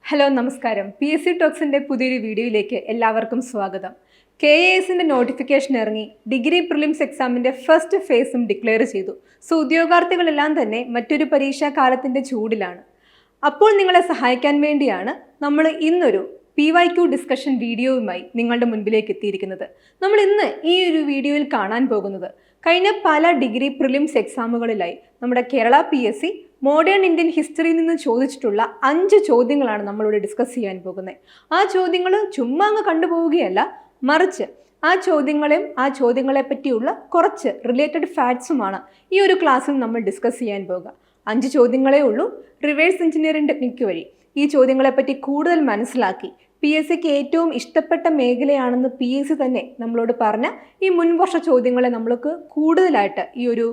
Hello നമസ്കാരം. PSC ടോക്സിൻ്റെ പുതിയൊരു വീഡിയോയിലേക്ക് എല്ലാവർക്കും സ്വാഗതം. KASൻ്റെ നോട്ടിഫിക്കേഷൻ ഇറങ്ങി. ഡിഗ്രി പ്രിലിംസ് എക്സാമിൻ്റെ ഫസ്റ്റ് ഫേസും ഡിക്ലെയർ ചെയ്തു. സോ ഉദ്യോഗാർത്ഥികളെല്ലാം തന്നെ മറ്റൊരു പരീക്ഷാ കാലത്തിൻ്റെ ചൂടിലാണ്. അപ്പോൾ നിങ്ങളെ സഹായിക്കാൻ വേണ്ടിയാണ് നമ്മൾ ഇന്നൊരു PYQ ഡിസ്കഷൻ വീഡിയോയുമായി നിങ്ങളുടെ മുൻപിലേക്ക് എത്തിയിരിക്കുന്നത്. നമ്മൾ ഇന്ന് ഈ ഒരു വീഡിയോയിൽ കാണാൻ പോകുന്നത് കഴിഞ്ഞ പല ഡിഗ്രി പ്രിലിംസ് എക്സാമുകളിലായി നമ്മുടെ കേരള PSC മോഡേൺ ഇന്ത്യൻ ഹിസ്റ്ററിയിൽ നിന്ന് ചോദിച്ചിട്ടുള്ള 5 ചോദ്യങ്ങളാണ് നമ്മളിവിടെ ഡിസ്കസ് ചെയ്യാൻ പോകുന്നത്. ആ ചോദ്യങ്ങൾ ചുമ്മാ അങ്ങ് കണ്ടുപോവുകയല്ല, മറിച്ച് ആ ചോദ്യങ്ങളെ പറ്റിയുള്ള കുറച്ച് റിലേറ്റഡ് ഫാക്ട്സുമാണ് ഈ ഒരു ക്ലാസ്സിൽ നമ്മൾ ഡിസ്കസ് ചെയ്യാൻ പോകുക. 5 ചോദ്യങ്ങളേ ഉള്ളൂ. റിവേഴ്സ് എഞ്ചിനീയറിംഗ് ടെക്നിക്ക് വഴി ഈ ചോദ്യങ്ങളെപ്പറ്റി കൂടുതൽ മനസ്സിലാക്കി PSCക്ക് ഏറ്റവും ഇഷ്ടപ്പെട്ട മേഖലയാണെന്ന് PSC തന്നെ നമ്മളോട് പറഞ്ഞ ഈ മുൻവർഷ ചോദ്യങ്ങളെ നമ്മൾക്ക് കൂടുതലായിട്ട് ഈ ഒരു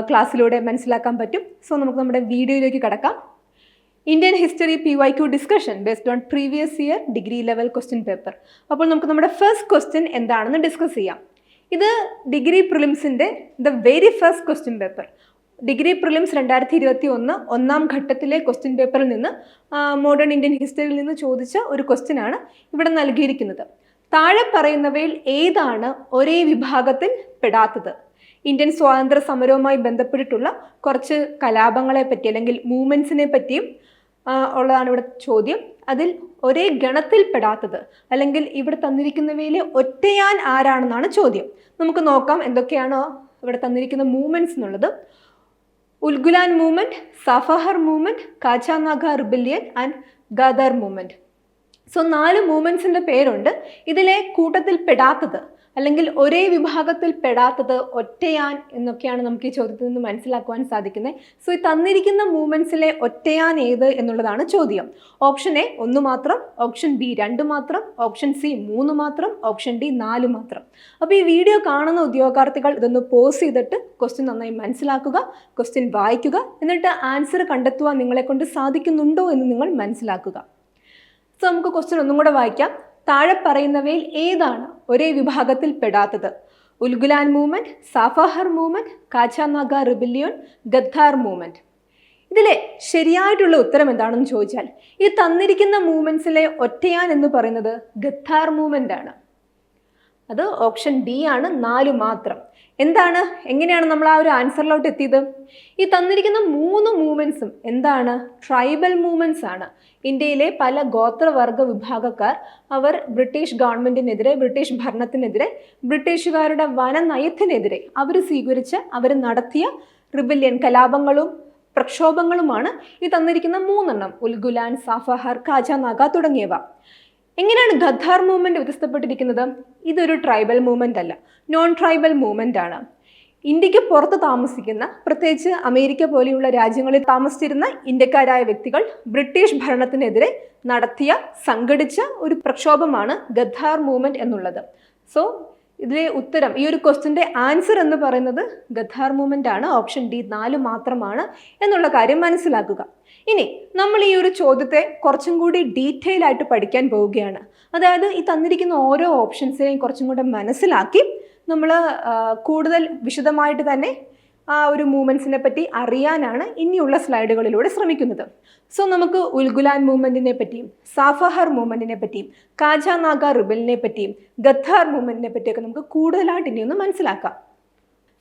ക്ലാസ്സിലൂടെ മനസ്സിലാക്കാൻ പറ്റും. സോ നമുക്ക് നമ്മുടെ വീഡിയോയിലേക്ക് കടക്കാം. Indian history PYQ discussion based on previous year degree level question paper. അപ്പോൾ നമുക്ക് നമ്മുടെ ഫസ്റ്റ് ക്വസ്റ്റ്യൻ എന്താണെന്ന് ഡിസ്കസ് ചെയ്യാം. ഇത് ഡിഗ്രി പ്രിലിംസിൻ്റെ very first question paper. Degree prelims 2021 ഒന്നാം ഘട്ടത്തിലെ ക്വസ്റ്റ്യൻ പേപ്പറിൽ നിന്ന് മോഡേൺ ഇന്ത്യൻ ഹിസ്റ്ററിയിൽ നിന്ന് ചോദിച്ച ഒരു ക്വസ്റ്റ്യൻ ആണ് ഇവിടെ നൽകിയിരിക്കുന്നത്. താഴെ പറയുന്നവയിൽ ഏതാണ് ഒരേ വിഭാഗത്തിൽ പെടാത്തത്? ഇന്ത്യൻ സ്വാതന്ത്ര്യ സമരവുമായി ബന്ധപ്പെട്ടിട്ടുള്ള കുറച്ച് കലാപങ്ങളെ പറ്റി അല്ലെങ്കിൽ മൂവ്മെൻറ്റ്സിനെ പറ്റിയും ഉള്ളതാണ് ഇവിടെ ചോദ്യം. അതിൽ ഒരേ ഗണത്തിൽ പെടാത്തത് അല്ലെങ്കിൽ ഇവിടെ തന്നിരിക്കുന്നവയിൽ ഒറ്റയാൻ ആരാണെന്നാണ് ചോദ്യം. നമുക്ക് നോക്കാം എന്തൊക്കെയാണോ ഇവിടെ തന്നിരിക്കുന്ന മൂവ്മെൻറ്റ്സ് എന്നുള്ളത്. Ulgulan movement, Safahar movement, Kachanaga rebellion and Ghadar movement. So 4 മൂവ്മെൻറ്റ്സിൻ്റെ പേരുണ്ട്. ഇതിലെ കൂട്ടത്തിൽ പെടാത്തത് അല്ലെങ്കിൽ ഒരേ വിഭാഗത്തിൽ പെടാത്തത് ഒറ്റയാൻ എന്നൊക്കെയാണ് നമുക്ക് ഈ ചോദ്യത്തിൽ നിന്ന് മനസ്സിലാക്കുവാൻ സാധിക്കുന്നത്. സോ ഈ തന്നിരിക്കുന്ന മൂവ്മെൻറ്റ്സിലെ ഒറ്റയാൻ ഏത് എന്നുള്ളതാണ് ചോദ്യം. ഓപ്ഷൻ എ 1 മാത്രം, ഓപ്ഷൻ ബി 2 മാത്രം, ഓപ്ഷൻ സി 3 മാത്രം, ഓപ്ഷൻ ഡി 4 മാത്രം. അപ്പോൾ ഈ വീഡിയോ കാണുന്ന ഉദ്യോഗാർത്ഥികൾ ഇതൊന്ന് പോസ് ചെയ്തിട്ട് ക്വസ്റ്റ്യൻ നന്നായി മനസ്സിലാക്കുക, ക്വസ്റ്റ്യൻ വായിക്കുക, എന്നിട്ട് ആൻസർ കണ്ടെത്തുവാൻ നിങ്ങളെ കൊണ്ട് സാധിക്കുന്നുണ്ടോ എന്ന് നിങ്ങൾ മനസ്സിലാക്കുക. സോ നമുക്ക് ക്വസ്റ്റ്യൻ ഒന്നും കൂടെ വായിക്കാം. താഴെ പറയുന്നവയിൽ ഏതാണ് ഒരേ വിഭാഗത്തിൽ പെടാത്തത്? Ulgulan movement, Safahar movement, Kachanaga rebellion, Ghadar movement. ഇതിലെ ശരിയായിട്ടുള്ള ഉത്തരം എന്താണെന്ന് ചോദിച്ചാൽ ഈ തന്നിരിക്കുന്ന മൂവ്മെൻറ്റ്സിലെ ഒറ്റയാൻ എന്ന് പറയുന്നത് ഗദ്ദാർ മൂവ്മെൻ്റ് ആണ്. അത് ഓപ്ഷൻ ഡി ആണ്, 4 മാത്രം. എന്താണ്, എങ്ങനെയാണ് നമ്മൾ ആ ഒരു ആൻസറിലോട്ട് എത്തിയത്? ഈ തന്നിരിക്കുന്ന 3 മൂവ്മെൻറ്റ്സും എന്താണ്? ട്രൈബൽ മൂവ്മെൻറ്റ്സ് ആണ്. ഇന്ത്യയിലെ പല ഗോത്രവർഗ വിഭാഗക്കാർ അവർ ബ്രിട്ടീഷ് ഗവൺമെൻറ്റിനെതിരെ, ബ്രിട്ടീഷ് ഭരണത്തിനെതിരെ, ബ്രിട്ടീഷുകാരുടെ വനനയത്തിനെതിരെ അവർ നടത്തിയ റിബല്യൻ കലാപങ്ങളും പ്രക്ഷോഭങ്ങളുമാണ് ഈ തന്നിരിക്കുന്ന 3 ഉൽഗുലാൻ, സാഫഹർ, കാച്ചാനാഗ തുടങ്ങിയവ. എങ്ങനെയാണ് ഗദ്ദാർ മൂവ്മെൻറ്റ് വ്യത്യസ്തപ്പെട്ടിരിക്കുന്നത്? ഇതൊരു ട്രൈബൽ മൂവ്മെൻ്റ് അല്ല, നോൺ ട്രൈബൽ മൂവ്മെൻ്റ് ആണ്. ഇന്ത്യക്ക് പുറത്ത് താമസിക്കുന്ന, പ്രത്യേകിച്ച് അമേരിക്ക പോലെയുള്ള രാജ്യങ്ങളിൽ താമസിച്ചിരുന്ന ഇന്ത്യക്കാരായ വ്യക്തികൾ ബ്രിട്ടീഷ് ഭരണത്തിനെതിരെ സംഘടിച്ച ഒരു പ്രക്ഷോഭമാണ് ഗദ്ദാർ മൂവ്മെൻറ്റ് എന്നുള്ളത്. സോ ഇതിലെ ഉത്തരം, ഈ ഒരു ക്വസ്റ്റ്യൻ്റെ ആൻസർ എന്ന് പറയുന്നത് ഗദ്ദാർ മൂവ്മെൻ്റ് ആണ്. ഓപ്ഷൻ ഡി 4 മാത്രമാണ് എന്നുള്ള കാര്യം മനസ്സിലാക്കുക. ഇനി നമ്മൾ ഈ ഒരു ചോദ്യത്തെ കുറച്ചും കൂടി ഡീറ്റെയിൽ ആയിട്ട് പഠിക്കാൻ പോവുകയാണ്. അതായത് ഈ തന്നിരിക്കുന്ന ഓരോ ഓപ്ഷൻസിനെയും കുറച്ചും കൂടെ മനസ്സിലാക്കി നമ്മൾ കൂടുതൽ വിശദമായിട്ട് തന്നെ ആ ഒരു മൂവ്മെൻറ്റ്സിനെ പറ്റി അറിയാനാണ് ഇനിയുള്ള സ്ലൈഡുകളിലൂടെ ശ്രമിക്കുന്നത്. സോ നമുക്ക് ഉൽഗുലാൻ മൂവ്മെൻറ്റിനെ പറ്റിയും സാഫഹർ മൂവ്മെൻറ്റിനെ പറ്റിയും കാച്ചാനാഗ റിബലിനെ പറ്റിയും ഗദ്ദാർ മൂവ്മെൻറ്റിനെ പറ്റിയൊക്കെ നമുക്ക് കൂടുതലായിട്ട് ഇനിയൊന്ന് മനസ്സിലാക്കാം.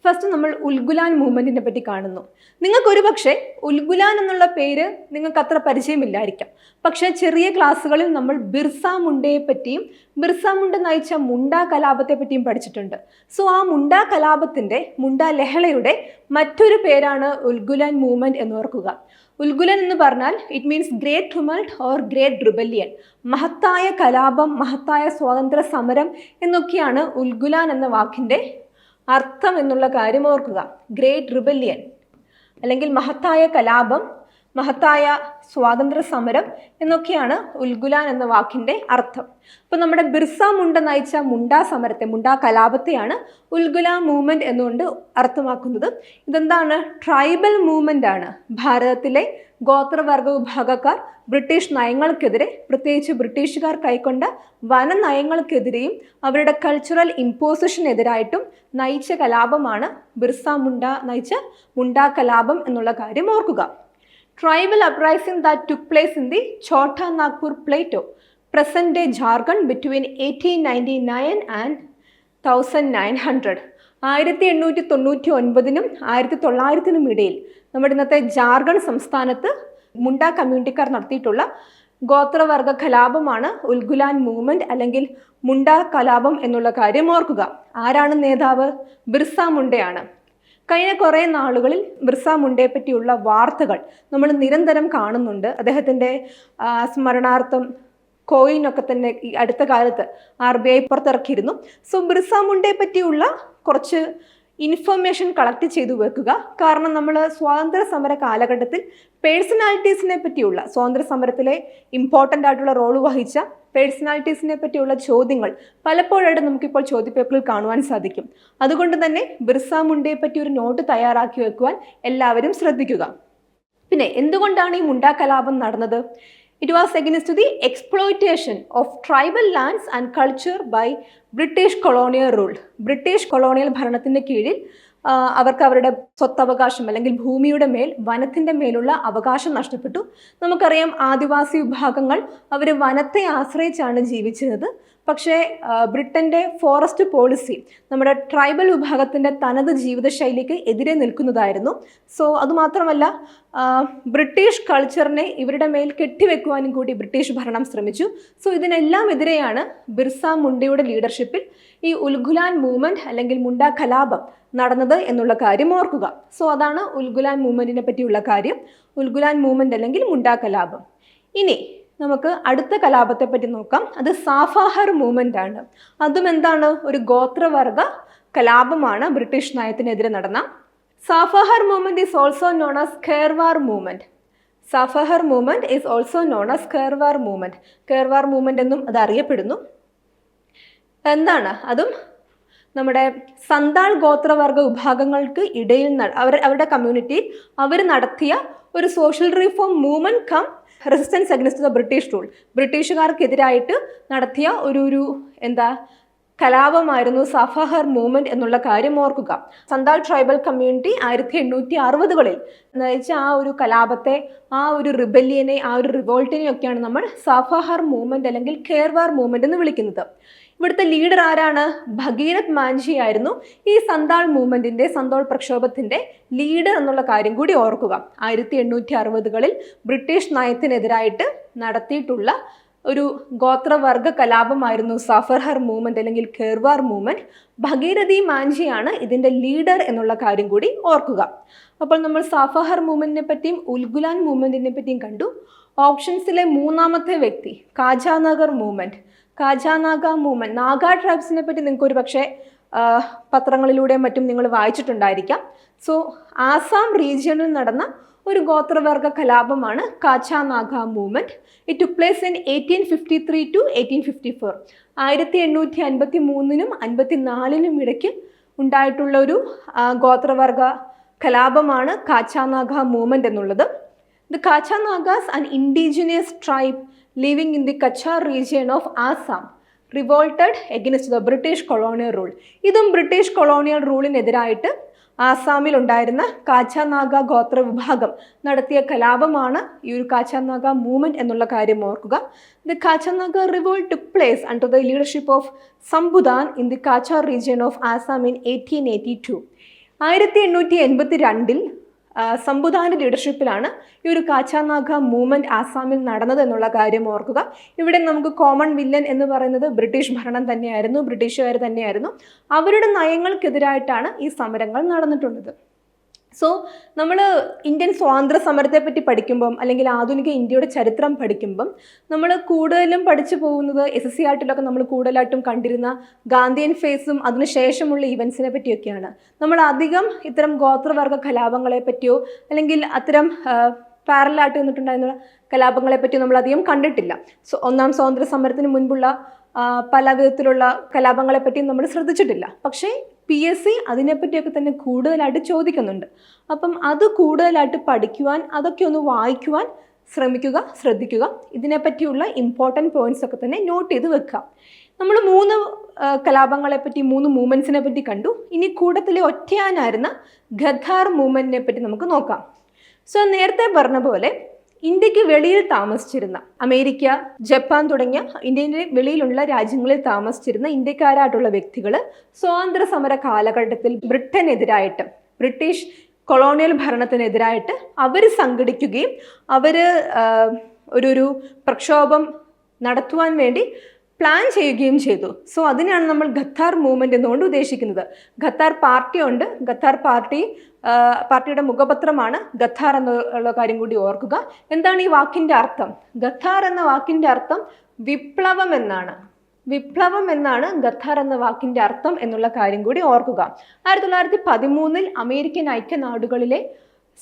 ഫസ്റ്റ് നമ്മൾ ഉൽഗുലാൻ മൂവ്മെൻറ്റിനെ പറ്റി കാണുന്നു. നിങ്ങൾക്കൊരു പക്ഷേ ഉൽഗുലാൻ എന്നുള്ള പേര് നിങ്ങൾക്ക് അത്ര പരിചയമില്ലായിരിക്കാം. പക്ഷേ ചെറിയ ക്ലാസ്സുകളിൽ നമ്മൾ ബിർസ മുണ്ടയെ പറ്റിയും ബിർസ മുണ്ട നയിച്ച മുണ്ട കലാപത്തെ പറ്റിയും പഠിച്ചിട്ടുണ്ട്. സോ ആ മുണ്ട കലാപത്തിൻ്റെ, മുണ്ട ലഹളയുടെ മറ്റൊരു പേരാണ് ഉൽഗുലാൻ മൂവ്മെൻറ്റ് എന്ന് ഓർക്കുക. ഉൽഗുലാൻ എന്ന് പറഞ്ഞാൽ it means great tumult or great rebellion. മഹത്തായ കലാപം, മഹത്തായ സ്വാതന്ത്ര്യ സമരം എന്നൊക്കെയാണ് ഉൽഗുലാൻ എന്ന വാക്കിൻ്റെ അർത്ഥം എന്നുള്ള കാര്യം ഓർക്കുക. ഗ്രേറ്റ് റിബല്യൻ അല്ലെങ്കിൽ മഹത്തായ കലാപം, മഹത്തായ സ്വാതന്ത്ര്യ സമരം എന്നൊക്കെയാണ് ഉൽഗുലാൻ എന്ന വാക്കിൻ്റെ അർത്ഥം. അപ്പോൾ നമ്മുടെ ബിർസ മുണ്ട നയിച്ച മുണ്ടാ സമരത്തെ, മുണ്ടാ കലാപത്തെയാണ് ഉൽഗുലാൻ മൂവ്മെൻറ്റ് എന്നുകൊണ്ട് അർത്ഥമാക്കുന്നത്. ഇതെന്താണ്? ട്രൈബൽ മൂവ്മെൻ്റ് ആണ്. ഭാരതത്തിലെ ഗോത്രവർഗ വിഭാഗക്കാർ ബ്രിട്ടീഷ് നയങ്ങൾക്കെതിരെ, പ്രത്യേകിച്ച് ബ്രിട്ടീഷുകാർ കൈക്കൊണ്ട വന നയങ്ങൾക്കെതിരെയും അവരുടെ കൾച്ചറൽ ഇമ്പോസിഷനെതിരായിട്ടും നയിച്ച കലാപമാണ് ബിർസ മുണ്ട നയിച്ച മുണ്ടാ കലാപം എന്നുള്ള കാര്യം ഓർക്കുക. Tribal uprising that took place in the Chota Nagpur Plateau, present-day Jharkhand, between 1899 and 1900. 1899-നും 1900-നും ഇടയിൽ നമ്മുടെ ഇന്നത്തെ ജാർഖണ്ഡ് സംസ്ഥാനത്ത് മുണ്ട കമ്മ്യൂണിറ്റിക്കാർ നടത്തിയിട്ടുള്ള ഗോത്രവർഗ കലാപമാണ് ഉൽഗുലാൻ മൂവ്മെന്റ് അല്ലെങ്കിൽ മുണ്ട കലാപം എന്നുള്ള കാര്യം ഓർക്കുക. ആരാണ് നേതാവ്? ബിർസ മുണ്ടയാണ്. കഴിഞ്ഞ കുറേ നാളുകളിൽ ബിർസ മുണ്ടയെ പറ്റിയുള്ള വാർത്തകൾ നമ്മൾ നിരന്തരം കാണുന്നുണ്ട്. അദ്ദേഹത്തിൻ്റെ സ്മരണാർത്ഥം കോയിനൊക്കെ തന്നെ ഈ അടുത്ത കാലത്ത് RBI പുറത്തിറക്കിയിരുന്നു. സോ ബിർസ മുണ്ടയെ പറ്റിയുള്ള കുറച്ച് ഇൻഫർമേഷൻ കളക്ട് ചെയ്തു വെക്കുക. കാരണം നമ്മൾ സ്വാതന്ത്ര്യ സമര കാലഘട്ടത്തിൽ പേഴ്സണാലിറ്റീസിനെ പറ്റിയുള്ള സ്വാതന്ത്ര്യ സമരത്തിലെ ഇമ്പോർട്ടൻ്റ് ആയിട്ടുള്ള റോൾ വഹിച്ച പേഴ്സണാലിറ്റീസിനെ പറ്റിയുള്ള ചോദ്യങ്ങൾ പലപ്പോഴായിട്ട് നമുക്കിപ്പോൾ ചോദ്യപേപ്പറിൽ കാണുവാൻ സാധിക്കും. അതുകൊണ്ട് തന്നെ ബിർസ മുണ്ടയെ പറ്റി ഒരു നോട്ട് തയ്യാറാക്കി വെക്കുവാൻ എല്ലാവരും ശ്രദ്ധിക്കുക. പിന്നെ എന്തുകൊണ്ടാണ് ഈ മുണ്ട കലാപം നടന്നത്? It was against the exploitation of tribal lands and culture by British colonial rule. British colonial ഭരണത്തിൻ്റെ കീഴിൽ അവർക്ക് അവരുടെ സ്വത്തവകാശം അല്ലെങ്കിൽ ഭൂമിയുടെ മേൽ വനത്തിൻ്റെ മേലുള്ള അവകാശം നഷ്ടപ്പെട്ടു. നമുക്കറിയാം ആദിവാസി വിഭാഗങ്ങൾ അവർ വനത്തെ ആശ്രയിച്ചാണ് ജീവിച്ചിരുന്നത്. പക്ഷേ ബ്രിട്ടൻ്റെ ഫോറസ്റ്റ് പോളിസി നമ്മുടെ ട്രൈബൽ വിഭാഗത്തിൻ്റെ തനത് ജീവിതശൈലിക്ക് എതിരെ നിൽക്കുന്നതായിരുന്നു. സോ അതുമാത്രമല്ല ബ്രിട്ടീഷ് കൾച്ചറിനെ ഇവരുടെ മേൽ കെട്ടിവെക്കുവാനും കൂടി ബ്രിട്ടീഷ് ഭരണം ശ്രമിച്ചു. സോ ഇതിനെല്ലാം എതിരെയാണ് ബിർസ മുണ്ടയുടെ ലീഡർഷിപ്പിൽ ഈ ഉൽഗുലാൻ മൂവ്മെൻറ്റ് അല്ലെങ്കിൽ മുണ്ട കലാപം നടന്നത് എന്നുള്ള കാര്യം ഓർക്കുക. സോ അതാണ് ഉൽഗുലാൻ മൂവ്മെൻറ്റിനെ പറ്റിയുള്ള കാര്യം. ഉൽഗുലാൻ മൂവ്മെൻറ്റ് അല്ലെങ്കിൽ മുണ്ട കലാപം. ഇനി നമുക്ക് അടുത്ത കലാപത്തെ പറ്റി നോക്കാം. അത് സാഫാഹർ മൂവ്മെൻ്റ് ആണ്. അതും എന്താണ്? ഒരു ഗോത്രവർഗ കലാപമാണ് ബ്രിട്ടീഷ് നയത്തിനെതിരെ നടന്ന. Safahar movement is also known as Kherwar movement. Safahar movement is also known as Kherwar movement. Kherwar movement എന്നും അത് അറിയപ്പെടുന്നു. എന്താണ്? അതും നമ്മുടെ സന്താൾ ഗോത്രവർഗ വിഭാഗങ്ങൾക്ക് ഇടയിൽ അവരുടെ കമ്മ്യൂണിറ്റിയിൽ അവർ നടത്തിയ ഒരു social reform movement cum resistance against the British rule. ബ്രിട്ടീഷുകാർക്കെതിരായിട്ട് നടത്തിയ ഒരു കലാപമായിരുന്നു സാഫാഹർ മൂവ്മെൻറ്റ് എന്നുള്ള കാര്യം ഓർക്കുക. സന്താൾ ട്രൈബൽ കമ്മ്യൂണിറ്റി 1860-കളിൽ നയിച്ച ആ ഒരു കലാപത്തെ, ആ ഒരു റിബല്യനെ, ആ ഒരു റിവോൾട്ടിനെയൊക്കെയാണ് നമ്മൾ സാഫാഹർ മൂവ്മെൻറ്റ് അല്ലെങ്കിൽ ഖേർവാർ മൂവ്മെൻറ്റ് എന്ന് വിളിക്കുന്നത്. ഇവിടുത്തെ ലീഡർ ആരാണ്? ഭഗീരഥ് മാഞ്ചി ആയിരുന്നു ഈ സന്താൾ മൂവ്മെൻറ്റിൻ്റെ, സന്തോൾ പ്രക്ഷോഭത്തിൻ്റെ ലീഡർ എന്നുള്ള കാര്യം കൂടി ഓർക്കുക. 1860-കളിൽ ബ്രിട്ടീഷ് നയത്തിനെതിരായിട്ട് നടത്തിയിട്ടുള്ള ഒരു ഗോത്രവർഗ കലാപമായിരുന്നു സാഫർഹർ മൂവ്മെൻറ്റ് അല്ലെങ്കിൽ ഖേർവാർ മൂവ്മെൻറ്റ്. ഭഗീരഥി മാഞ്ചിയാണ് ഇതിൻ്റെ ലീഡർ എന്നുള്ള കാര്യം കൂടി ഓർക്കുക. അപ്പോൾ നമ്മൾ സാഫഹർ മൂവ്മെൻറ്റിനെ പറ്റിയും ഉൽഗുലാൻ മൂവ്മെൻറ്റിനെ പറ്റിയും കണ്ടു. ഓപ്ഷൻസിലെ മൂന്നാമത്തെ വ്യക്തി കാജാനഗർ മൂവ്മെൻറ്റ്. കാജാനാഗ മൂവ്മെൻറ്റ്, നാഗ ട്രൈബ്സിനെ പറ്റി നിങ്ങൾക്ക് ഒരു പക്ഷേ പത്രങ്ങളിലൂടെയും മറ്റും നിങ്ങൾ വായിച്ചിട്ടുണ്ടായിരിക്കാം. സോ ആസാം റീജിയണിൽ നടന്ന ഒരു ഗോത്രവർഗ കലാപമാണ് Kachanaga movement. It took place in 1853 to 1854. 1853-നും 1854-നും ഇടയ്ക്ക് ഉണ്ടായിട്ടുള്ള ഒരു ഗോത്രവർഗ കലാപമാണ് കാച്ചാനാഗ മൂവ്മെൻറ്റ് എന്നുള്ളത്. The Kachanagas, an indigenous tribe living in the Kachar region of Assam, revolted against the British colonial rule. ഇതും ബ്രിട്ടീഷ് കൊളോണിയൽ റൂളിനെതിരായിട്ട് ആസാമിൽ ഉണ്ടായിരുന്ന കാച്ചാനാഗ ഗോത്ര വിഭാഗം നടത്തിയ കലാപമാണ് ഈ ഒരു കാച്ചാനാഗ മൂവ്മെൻറ്റ് എന്നുള്ള കാര്യം ഓർക്കുക. The Kachanaga revolt took place under the leadership of Sambudan in the Cachar region of Assam in 1882. 1882-ൽ സംബുദാൻ്റെ ലീഡർഷിപ്പിലാണ് ഈ ഒരു കാച്ചാനാഗ മൂവ്മെൻറ്റ് ആസാമിൽ നടന്നത് എന്നുള്ള കാര്യം ഓർക്കുക. ഇവിടെ നമുക്ക് കോമൺ വില്ലൻ എന്ന് പറയുന്നത് ബ്രിട്ടീഷ് ഭരണം തന്നെയായിരുന്നു, ബ്രിട്ടീഷുകാർ തന്നെയായിരുന്നു. അവരുടെ നയങ്ങൾക്കെതിരായിട്ടാണ് ഈ സമരങ്ങൾ നടന്നിട്ടുള്ളത്. സോ നമ്മൾ ഇന്ത്യൻ സ്വാതന്ത്ര്യ സമരത്തെ പറ്റി പഠിക്കുമ്പം അല്ലെങ്കിൽ ആധുനിക ഇന്ത്യയുടെ ചരിത്രം പഠിക്കുമ്പം നമ്മൾ കൂടുതലും പഠിച്ചു പോകുന്നത് SSC ആർട്ടിലൊക്കെ നമ്മൾ കൂടുതലായിട്ടും കണ്ടിരുന്ന ഗാന്ധിയൻ ഫേസും അതിനുശേഷമുള്ള ഇവൻസിനെ പറ്റിയൊക്കെയാണ്. നമ്മൾ അധികം ഇത്തരം ഗോത്രവർഗ കലാപങ്ങളെ പറ്റിയോ അല്ലെങ്കിൽ അത്തരം പാരലായിട്ട് നിന്നിട്ടുണ്ടായിരുന്ന കലാപങ്ങളെ പറ്റിയോ നമ്മൾ അധികം കണ്ടിട്ടില്ല. ഒന്നാം സ്വാതന്ത്ര്യ സമരത്തിന് മുൻപുള്ള പല വിധത്തിലുള്ള കലാപങ്ങളെ പറ്റിയും നമ്മൾ ശ്രദ്ധിച്ചിട്ടില്ല. പക്ഷേ PSC അതിനെപ്പറ്റിയൊക്കെ തന്നെ കൂടുതലായിട്ട് ചോദിക്കുന്നുണ്ട്. അപ്പം അത് കൂടുതലായിട്ട് പഠിക്കുവാൻ, അതൊക്കെ ഒന്ന് വായിക്കുവാൻ ശ്രദ്ധിക്കുക. ഇതിനെപ്പറ്റിയുള്ള ഇമ്പോർട്ടൻറ്റ് പോയിന്റ്സ് ഒക്കെ തന്നെ നോട്ട് ചെയ്ത് വെക്കുക. നമ്മൾ 3 കലാപങ്ങളെ പറ്റി, 3 മൂവ്മെൻറ്റ്സിനെ പറ്റി കണ്ടു. ഇനി കൂട്ടത്തിലെ ഒറ്റയാനായിരുന്ന ഖദാർ മൂവ്മെൻറ്റിനെ പറ്റി നമുക്ക് നോക്കാം. സോ നേരത്തെ പറഞ്ഞ പോലെ ഇന്ത്യക്ക് വെളിയിൽ താമസിച്ചിരുന്ന അമേരിക്ക, ജപ്പാൻ തുടങ്ങിയ ഇന്ത്യയുടെ വെളിയിലുള്ള രാജ്യങ്ങളിൽ താമസിച്ചിരുന്ന ഇന്ത്യക്കാരായിട്ടുള്ള വ്യക്തികൾ സ്വാതന്ത്ര്യ സമര കാലഘട്ടത്തിൽ ബ്രിട്ടനെതിരായിട്ട്, ബ്രിട്ടീഷ് കൊളോണിയൽ ഭരണത്തിനെതിരായിട്ട് അവർ സംഘടിക്കുകയും അവർ ഒരു പ്രക്ഷോഭം നടത്തുവാൻ വേണ്ടി പ്ലാൻ ചെയ്യുകയും ചെയ്തു. സോ അതിനാണ് നമ്മൾ ഖത്താർ മൂവ്മെന്റ് എന്നുകൊണ്ട് ഉദ്ദേശിക്കുന്നത്. ഖത്താർ പാർട്ടിയുണ്ട്. ഖത്താർ പാർട്ടിയുടെ മുഖപത്രമാണ് ഖത്താർ എന്നുള്ള കാര്യം കൂടി ഓർക്കുക. എന്താണ് ഈ വാക്കിന്റെ അർത്ഥം? ഖത്താർ എന്ന വാക്കിന്റെ അർത്ഥം വിപ്ലവം എന്നാണ്. വിപ്ലവം എന്നാണ് ഖത്താർ എന്ന വാക്കിന്റെ അർത്ഥം എന്നുള്ള കാര്യം കൂടി ഓർക്കുക. 1913 അമേരിക്കൻ ഐക്യനാടുകളിലെ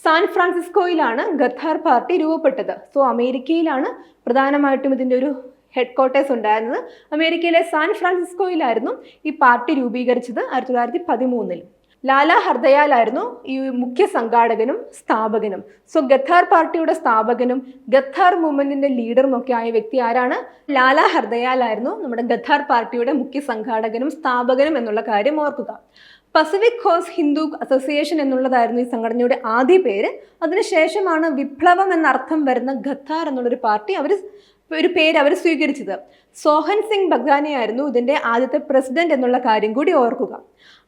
സാൻ ഫ്രാൻസിസ്കോയിലാണ് ഖത്താർ പാർട്ടി രൂപപ്പെട്ടത്. സോ അമേരിക്കയിലാണ് പ്രധാനമായിട്ടും ഇതിൻ്റെ ഒരു ഹെഡ് ക്വാർട്ടേഴ്സ് ഉണ്ടായിരുന്നത്. അമേരിക്കയിലെ സാൻ ഫ്രാൻസിസ്കോയിലായിരുന്നു ഈ പാർട്ടി രൂപീകരിച്ചത് 1913. ലാലാ ഹർദയാലായിരുന്നു ഈ മുഖ്യ സംഘാടകനും സ്ഥാപകനും. സോ ഖത്താർ പാർട്ടിയുടെ സ്ഥാപകനും ഖത്താർ മൂവ്മെന്റിന്റെ ലീഡറും ഒക്കെ ആയ വ്യക്തി ആരാണ്? ലാലാ ഹർദയാലായിരുന്നു നമ്മുടെ ഖത്താർ പാർട്ടിയുടെ മുഖ്യ സംഘാടകനും സ്ഥാപകനും എന്നുള്ള കാര്യം ഓർക്കുക. പസഫിക് കോസ്റ്റ് ഹിന്ദു അസോസിയേഷൻ എന്നുള്ളതായിരുന്നു ഈ സംഘടനയുടെ ആദ്യ പേര്. അതിനുശേഷമാണ് വിപ്ലവം എന്നർത്ഥം വരുന്ന ഖത്താർ എന്നുള്ളൊരു പാർട്ടി ഒരു പേര് അവർ സ്വീകരിച്ചത്. സോഹൻ സിംഗ് ബഗ്ദാനിയായിരുന്നു ഇതിൻ്റെ ആദ്യത്തെ പ്രസിഡന്റ് എന്നുള്ള കാര്യം കൂടി ഓർക്കുക.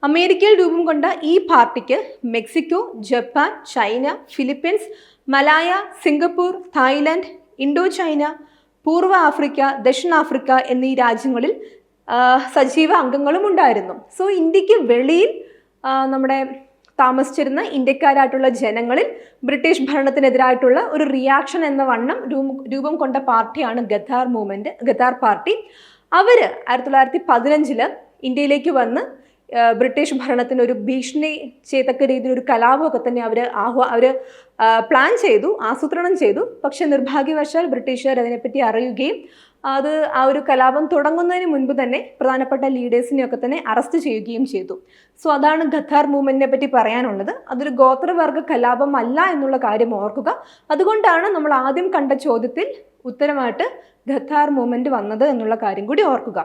അമേരിക്കയിൽ രൂപം കൊണ്ട ഈ പാർട്ടിക്ക് Mexico, Japan, China, Philippines, Malaya, Singapore, Thailand, Indo China, പൂർവ്വ ആഫ്രിക്ക, ദക്ഷിണാഫ്രിക്ക എന്നീ രാജ്യങ്ങളിൽ സജീവ അംഗങ്ങളും ഉണ്ടായിരുന്നു. സോ ഇന്ത്യക്ക് വെളിയിൽ നമ്മുടെ താമസിച്ചിരുന്ന ഇന്ത്യക്കാരായിട്ടുള്ള ജനങ്ങളിൽ ബ്രിട്ടീഷ് ഭരണത്തിനെതിരായിട്ടുള്ള ഒരു റിയാക്ഷൻ എന്ന വണ്ണം രൂപം കൊണ്ട പാർട്ടിയാണ് ഖത്താർ പാർട്ടി. അവർ 1915 ഇന്ത്യയിലേക്ക് വന്ന് ബ്രിട്ടീഷ് ഭരണത്തിന് ഒരു ഭീഷണി ചെയ്തക്ക രീതിയിൽ ഒരു കലാപമൊക്കെ തന്നെ അവർ പ്ലാൻ ചെയ്തു, ആസൂത്രണം ചെയ്തു. പക്ഷെ നിർഭാഗ്യവശാൽ ബ്രിട്ടീഷുകാർ അതിനെപ്പറ്റി അറിയുകയും അത് ആ ഒരു കലാപം തുടങ്ങുന്നതിന് മുൻപ് തന്നെ പ്രധാനപ്പെട്ട ലീഡേഴ്സിനെയൊക്കെ തന്നെ അറസ്റ്റ് ചെയ്യുകയും ചെയ്തു. സോ അതാണ് ഖത്താർ മൂവ്മെന്റിനെ പറ്റി പറയാനുള്ളത്. അതൊരു ഗോത്രവർഗ കലാപം അല്ല എന്നുള്ള കാര്യം ഓർക്കുക. അതുകൊണ്ടാണ് നമ്മൾ ആദ്യം കണ്ട ചോദ്യത്തിൽ ഉത്തരമായിട്ട് ഖത്താർ മൂവ്മെന്റ് വന്നത് എന്നുള്ള കാര്യം കൂടി ഓർക്കുക.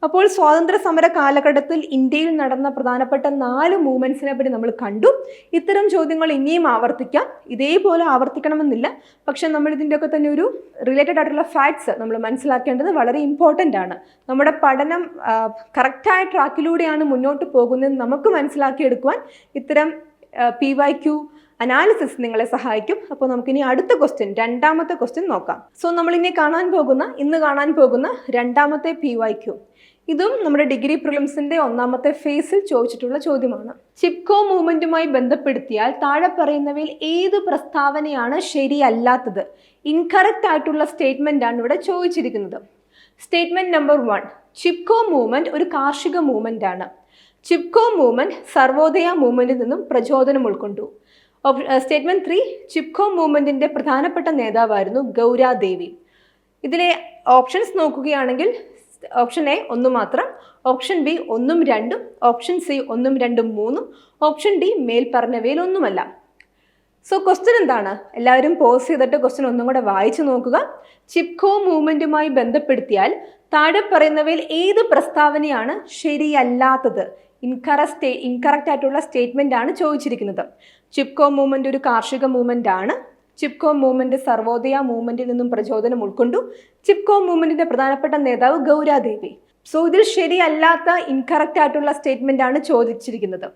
അപ്പോൾ സ്വാതന്ത്ര്യ സമര കാലഘട്ടത്തിൽ ഇന്ത്യയിൽ നടന്ന പ്രധാനപ്പെട്ട 4 മൂവ്മെന്റ്സിനെ പറ്റി നമ്മൾ കണ്ടു. ഇത്തരം ചോദ്യങ്ങൾ ഇനിയും ആവർത്തിക്കാം, ഇതേപോലെ ആവർത്തിക്കണമെന്നില്ല. പക്ഷെ നമ്മൾ ഇതിൻ്റെയൊക്കെ തന്നെ ഒരു റിലേറ്റഡ് ആയിട്ടുള്ള ഫാക്ട്സ് നമ്മൾ മനസ്സിലാക്കേണ്ടത് വളരെ ഇമ്പോർട്ടൻ്റ് ആണ്. നമ്മുടെ പഠനം കറക്റ്റായ ട്രാക്കിലൂടെയാണ് മുന്നോട്ട് പോകുന്നതെന്ന് നമുക്ക് മനസ്സിലാക്കിയെടുക്കുവാൻ ഇത്തരം PYQ അനാലിസിസ് നിങ്ങളെ സഹായിക്കും. അപ്പോൾ നമുക്കിനി അടുത്ത ക്വസ്റ്റ്യൻ, രണ്ടാമത്തെ ക്വസ്റ്റ്യൻ നോക്കാം. സോ നമ്മൾ ഇന്ന് കാണാൻ പോകുന്ന രണ്ടാമത്തെ PYQ, ഇതും നമ്മുടെ ഡിഗ്രി പ്രിലിംസിന്റെ 1ാമത്തെ ഫേസിൽ ചോദിച്ചിട്ടുള്ള ചോദ്യമാണ്. ചിപ്കോ മൂവ്മെന്റുമായി ബന്ധപ്പെടുത്തിയാൽ താഴെ പറയുന്നവയിൽ ഏത് പ്രസ്താവനയാണ് ശരിയല്ലാത്തത്? ഇൻകറക്റ്റ് ആയിട്ടുള്ള സ്റ്റേറ്റ്മെന്റ് ആണ് ഇവിടെ ചോദിച്ചിരിക്കുന്നത്. സ്റ്റേറ്റ്മെന്റ് നമ്പർ 1, ചിപ്കോ മൂവ്മെന്റ് ഒരു കാർഷിക മൂവ്മെന്റ് ആണ്. ചിപ്കോ മൂവ്മെന്റ് സർവോദയ മൂവ്മെന്റിൽ നിന്നും പ്രചോദനം ഉൾക്കൊണ്ടു. സ്റ്റേറ്റ്മെന്റ് 3, ചിപ്കോ മൂവ്മെന്റിന്റെ പ്രധാനപ്പെട്ട നേതാവായിരുന്നു ഗൗരാദേവി. ഇതിലെ ഓപ്ഷൻസ് നോക്കുകയാണെങ്കിൽ ഓപ്ഷൻ എ 1 മാത്രം, ഓപ്ഷൻ ബി 1ഉം 2ഉം, ഓപ്ഷൻ സി 1ഉം 2ഉം 3ഉം, ഓപ്ഷൻ ഡി മേൽ പറഞ്ഞവയിൽ ഒന്നുമല്ല. സോ ക്വസ്റ്റ്യൻ എന്താണ്? എല്ലാവരും പോസ് ചെയ്തിട്ട് ക്വസ്റ്റ്യൻ ഒന്നും കൂടെ വായിച്ചു നോക്കുക. ചിപ്കോ മൂവ്മെന്റുമായി ബന്ധപ്പെടുത്തിയാൽ താഴെ പറയുന്നവയിൽ ഏത് പ്രസ്താവനയാണ് ശരിയല്ലാത്തത്? ഇൻകറക്റ്റ് ആയിട്ടുള്ള സ്റ്റേറ്റ്മെന്റ് ആണ് ചോദിച്ചിരിക്കുന്നത്. ചിപ്കോ മൂവ്മെന്റ് ഒരു കാർഷിക മൂവ്മെന്റ് ആണ്. ചിപ്കോ മൂവ്മെന്റ് സർവോദയ മൂവ്മെന്റിൽ നിന്നും പ്രചോദനം ഉൾക്കൊണ്ടു. ചിപ്കോ മൂവ്മെന്റിന്റെ പ്രധാനപ്പെട്ട നേതാവ് ഗൗരാദേവി. സോ ഇതിൽ ശരിയല്ലാത്ത ഇൻകറക്റ്റ് ആയിട്ടുള്ള സ്റ്റേറ്റ്മെന്റ് ആണ് ചോദിച്ചിരിക്കുന്നത്.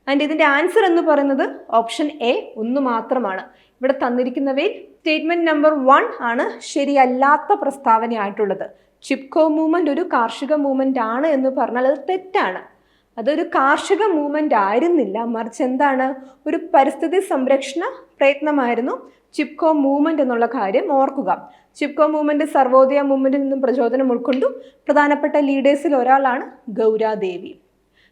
ആൻഡ് ഇതിന്റെ ആൻസർ എന്ന് പറയുന്നത് ഓപ്ഷൻ എ 1 മാത്രമാണ്. ഇവിടെ തന്നിരിക്കുന്നവയിൽ സ്റ്റേറ്റ്മെന്റ് നമ്പർ 1 ആണ് ശരിയല്ലാത്ത പ്രസ്താവനയായിട്ടുള്ളത്. ചിപ്കോ മൂവ്മെന്റ് ഒരു കാർഷിക മൂവ്മെന്റ് ആണ് എന്ന് പറഞ്ഞാൽ അത് തെറ്റാണ്. അതൊരു കാർഷിക മൂവ്മെന്റ് ആയിരുന്നില്ല, മറിച്ച് എന്താണ്, ഒരു പരിസ്ഥിതി സംരക്ഷണ പ്രയത്നമായിരുന്നു ചിപ്കോ മൂവ്മെന്റ് എന്നുള്ള കാര്യം ഓർക്കുക. ചിപ്കോ മൂവ്മെന്റ് സർവോദയ മൂവ്മെന്റിൽ നിന്നും പ്രചോദനം ഉൾക്കൊണ്ടു. പ്രധാനപ്പെട്ട ലീഡേഴ്സിൽ ഒരാളാണ് ഗൗരാദേവി.